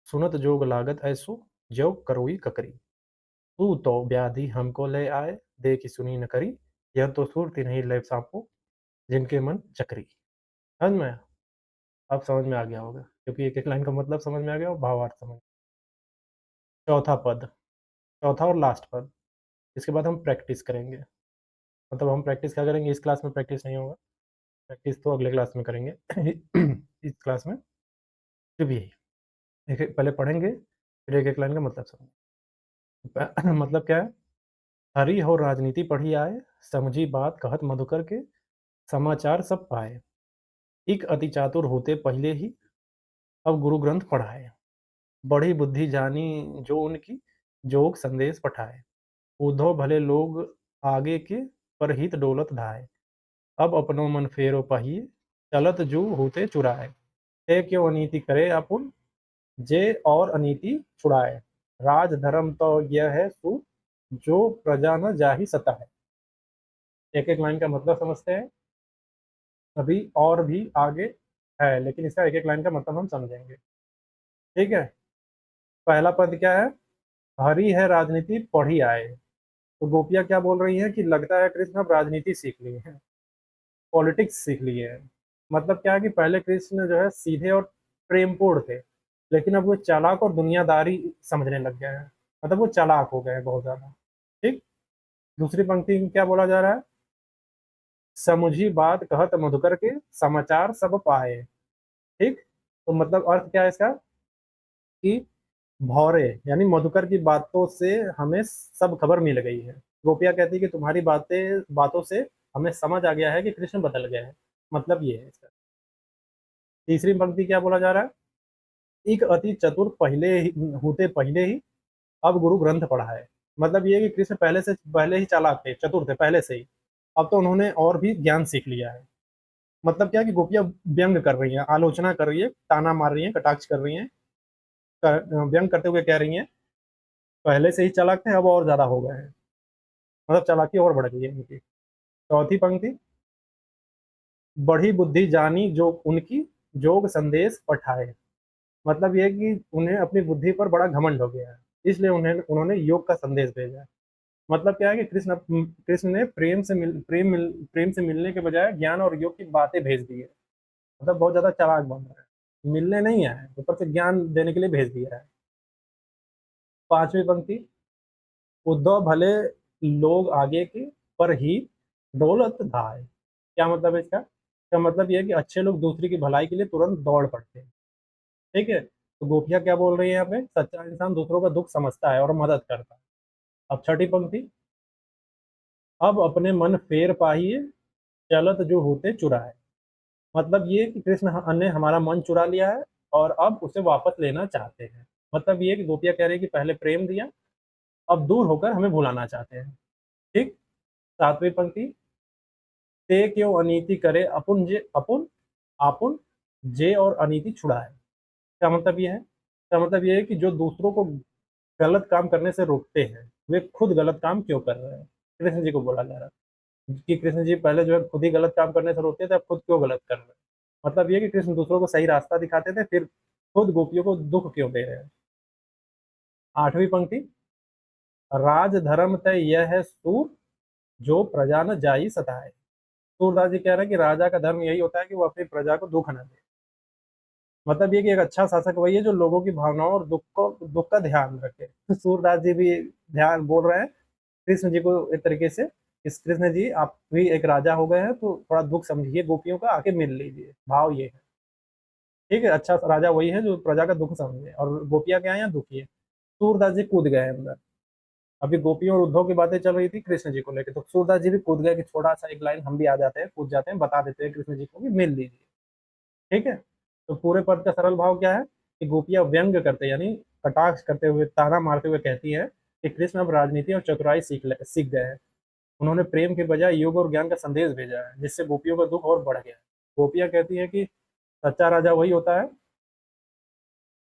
सुनत जोग लागत ऐसो, ज्यों करोई ककरी। तू तो व्याधि हमको ले आए, देखी सुनी न करी, यह तो सुरति नहीं लय साँपो, जिनके मन चकरी। समझ में आया? अब समझ में आ गया होगा, क्योंकि एक-एक लाइन का मतलब समझ में आ गया और भावार्थ समझ। चौथा पद, चौथा और लास्ट पद, इसके बाद हम प्रैक्टिस करेंगे। मतलब हम प्रैक्टिस क्या करेंगे, इस क्लास में प्रैक्टिस नहीं होगा, प्रैक्टिस तो अगले क्लास में करेंगे। इस क्लास में सिर्फ यही, एक-एक पहले पढ़ेंगे, फिर एक-एक लाइन का मतलब समझेंगे। मतलब क्या है? हरि हो राजनीति पढ़ी आए, समझी बात कहत मधुकर के, समाचार सब पाए। इक अति चातुर होते पहले ही, अब गुरु ग्रंथ पढ़ाए। बड़ी बुद्धि जानी जो उनकी, जोग संदेश पठाए। उद्धव भले लोग आगे के, पर हित डोलत धाय। अब अपनो मन फेरो पहिए, चलत जू होते चुराए। ते क्यों अनीति करे अपुन, जे और अनीति छुड़ाए। राज धर्म तो यह है सु, जो प्रजा न जाहि सताए। एक-एक लाइन का मतलब समझते हैं, अभी और भी आगे है, लेकिन इसका एक-एक लाइन का मतलब हम समझेंगे, ठीक है? पहला पद क्या है? हरि है राजनीति पढ़ी आए। तो गोपियाँ क्या बोल रही हैं कि लगता है कृष्ण अब राजनीति सीख लिए हैं, पॉलिटिक्स सीख लिए हैं। मतलब क्या है कि पहले कृष्ण जो है सीधे और प्रेमपूर्ण थे, लेकिन अब वो चालाक और दुनियादारी समझने लग गए हैं। मतलब वो चालाक हो गए हैं बहुत ज़्यादा, ठीक? दूसरी पंक्ति में क्या बोला जा रहा है? समुझी बात कहत मधुकर के, समाचार सब पाए। ठीक? तो मतलब अर्थ क्या है इसका? कि भौरे यानी मधुकर की बातों से हमें सब खबर मिल गई है। गोपियाँ कहती है कि तुम्हारी बातों से हमें समझ आ गया है कि कृष्ण बदल गए हैं। मतलब ये है इसका। तीसरी पंक्ति क्या बोला जा रहा है? एक अति चतुर पहले ही अब गुरु ग्रंथ पढ़ा है। मतलब ये है कि कृष्ण पहले ही चालाक थे, चतुर थे पहले से ही। अब तो उन्होंने और भी ज्ञान सीख लिया है। मतलब क्या है कि गोपियाँ व्यंग कर रही हैं, आलोचना कर रही है, ताना मार रही हैं, कटाक्ष कर रही हैं, व्यंग करते हुए कह रही हैं, पहले से ही चालाक थे, अब और ज़्यादा हो गए हैं। मतलब चालाकी और बढ़ गई है इनकी। चौथी पंक्ति, बढ़ी बुद्धि जानी जो उनकी, जोग संदेश पठाए। मतलब ये है कि उन्हें अपनी बुद्धि पर बड़ा घमंड हो गया है, इसलिए उन्होंने योग का संदेश भेजा है। मतलब क्या है कि कृष्ण ने प्रेम से मिलने के बजाय ज्ञान और योग की बातें भेज दी है। मतलब बहुत ज्यादा चालाक बन रहा है, मिलने नहीं आया है, ऊपर से ज्ञान देने के लिए भेज दिया है। पांचवी पंक्ति, उद्धव भले लोग आगे के, पर ही दौलत धाय। क्या मतलब है इसका मतलब यह है कि अच्छे लोग दूसरे की भलाई के लिए तुरंत दौड़ पड़ते हैं। ठीक है, तो गोपियां क्या बोल रही है यहाँ पे, सच्चा इंसान दूसरों का दुख समझता है और मदद करता है। अब छठी पंक्ति, अब अपने मन फेर पाहिए, चलत जो होते चुराए। मतलब ये कि कृष्ण ने हमारा मन चुरा लिया है और अब उसे वापस लेना चाहते हैं। मतलब ये कि गोपियां कह रही है कि पहले प्रेम दिया, अब दूर होकर हमें भुलाना चाहते हैं। ठीक। सातवीं पंक्ति, ते क्यों अनीति करे अपुन आपुन, जे और अनीति छुड़ाए। क्या मतलब ये है, क्या मतलब ये है कि जो दूसरों को गलत काम करने से रोकते हैं, वे खुद गलत काम क्यों कर रहे हैं। कृष्ण जी को बोला जा रहा है कि कृष्ण जी पहले जो है खुद ही गलत काम करने से रोकते थे, अब खुद क्यों गलत कर रहे हैं। मतलब ये कि कृष्ण दूसरों को सही रास्ता दिखाते थे, फिर खुद गोपियों को दुख क्यों दे रहे हैं। आठवीं पंक्ति, राज धर्म तय यह है सूर, जो प्रजा न जाई सताए। सूरदास जी कह रहे हैं कि राजा का धर्म यही होता है कि वो अपनी प्रजा को दुख न दे। मतलब ये कि एक अच्छा शासक वही है जो लोगों की भावनाओं और दुख का ध्यान रखे। तो सूरदास जी भी ध्यान बोल रहे हैं कृष्ण जी को एक तरीके से, इस कृष्ण जी आप भी एक राजा हो गए हैं, तो थोड़ा दुख समझिए गोपियों का, आके मिल लीजिए, भाव ये है। ठीक है, अच्छा राजा वही है जो प्रजा का दुख समझे, और गोपियां क्या है यहाँ दुखी है। सूरदास जी कूद गए अंदर। अभी गोपियों और उद्धव की बातें चल रही थी कृष्ण जी को लेकर, तो सूरदास जी भी कूद गए कि छोटा सा एक लाइन हम भी आ जाते हैं, कूद जाते हैं, बता देते हैं कृष्ण जी को भी मिल लीजिए। ठीक है, तो पूरे पद का सरल भाव क्या है कि गोपियां व्यंग करते यानी कटाक्ष करते हुए, ताना मारते हुए कहती है कि कृष्ण अब राजनीति और चतुराई सीख गए हैं। उन्होंने प्रेम के बजाय योग और ज्ञान का संदेश भेजा है, जिससे गोपियों का दुख और बढ़ गया है। गोपियां कहती है कि सच्चा राजा वही होता है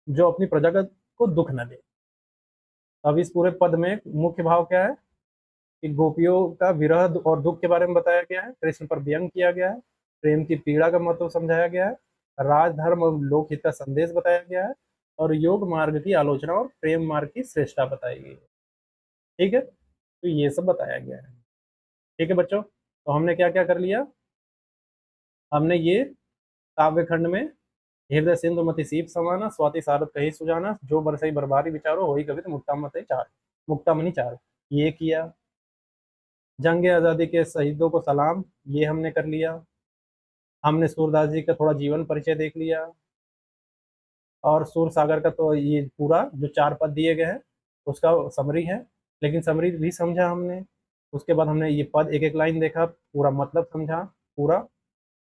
जो अपनी प्रजा को दुख न दे। अब इस पूरे पद में मुख्य भाव क्या है कि गोपियों का विरह और दुख के बारे में बताया गया है, कृष्ण पर व्यंग किया गया है, प्रेम की पीड़ा का महत्व समझाया गया है, राजधर्म और लोकहित का संदेश बताया गया है, और योग मार्ग की आलोचना और प्रेम मार्ग की श्रेष्ठता बताई गई है। ठीक है, तो ये सब बताया गया है। ठीक है बच्चों, तो हमने क्या क्या कर लिया, हमने ये काव्य खंड में हृदय सिंधु मति सीप समाना, स्वाति सारद कही सुजाना, जो बरसई बरबारी विचारो, होई कवित मुक्ता मनी चार, ये किया। जंग आज़ादी के शहीदों को सलाम, ये हमने कर लिया। हमने सूरदास जी का थोड़ा जीवन परिचय देख लिया, और सूर सागर का तो ये पूरा जो चार पद दिए गए हैं उसका समरी है, लेकिन समरी भी समझा हमने। उसके बाद हमने ये पद एक एक लाइन देखा, पूरा मतलब समझा पूरा।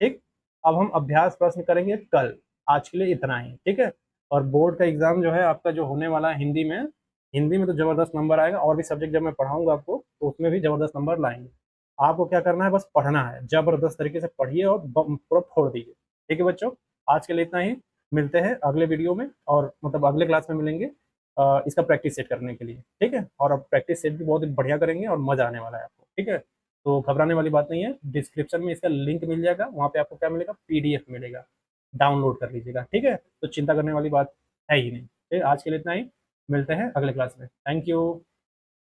ठीक। अब हम अभ्यास प्रश्न करेंगे कल। आज के लिए इतना ही, ठीक है। और बोर्ड का एग्जाम जो है आपका जो होने वाला है हिंदी में तो जबरदस्त नंबर आएगा, और भी सब्जेक्ट जब मैं पढ़ाऊंगा आपको तो उसमें भी जबरदस्त नंबर लाएंगे। आपको क्या करना है, बस पढ़ना है, जबरदस्त तरीके से पढ़िए और पूरा फोड़ दीजिए। ठीक है बच्चों, आज के लिए इतना ही। मिलते हैं अगले वीडियो में, और मतलब अगले क्लास में मिलेंगे इसका प्रैक्टिस सेट करने के लिए। ठीक है, और अब प्रैक्टिस सेट भी बहुत बढ़िया करेंगे और मजा आने वाला है आपको। ठीक है, तो घबराने वाली बात नहीं है, डिस्क्रिप्शन में इसका लिंक मिल जाएगा, वहाँ पे आपको क्या मिलेगा, पीडीएफ मिलेगा, डाउनलोड कर लीजिएगा। ठीक है, तो चिंता करने वाली बात है ही नहीं। ठीक है, आज के लिए इतना ही। मिलते हैं अगले क्लास में। Thank you.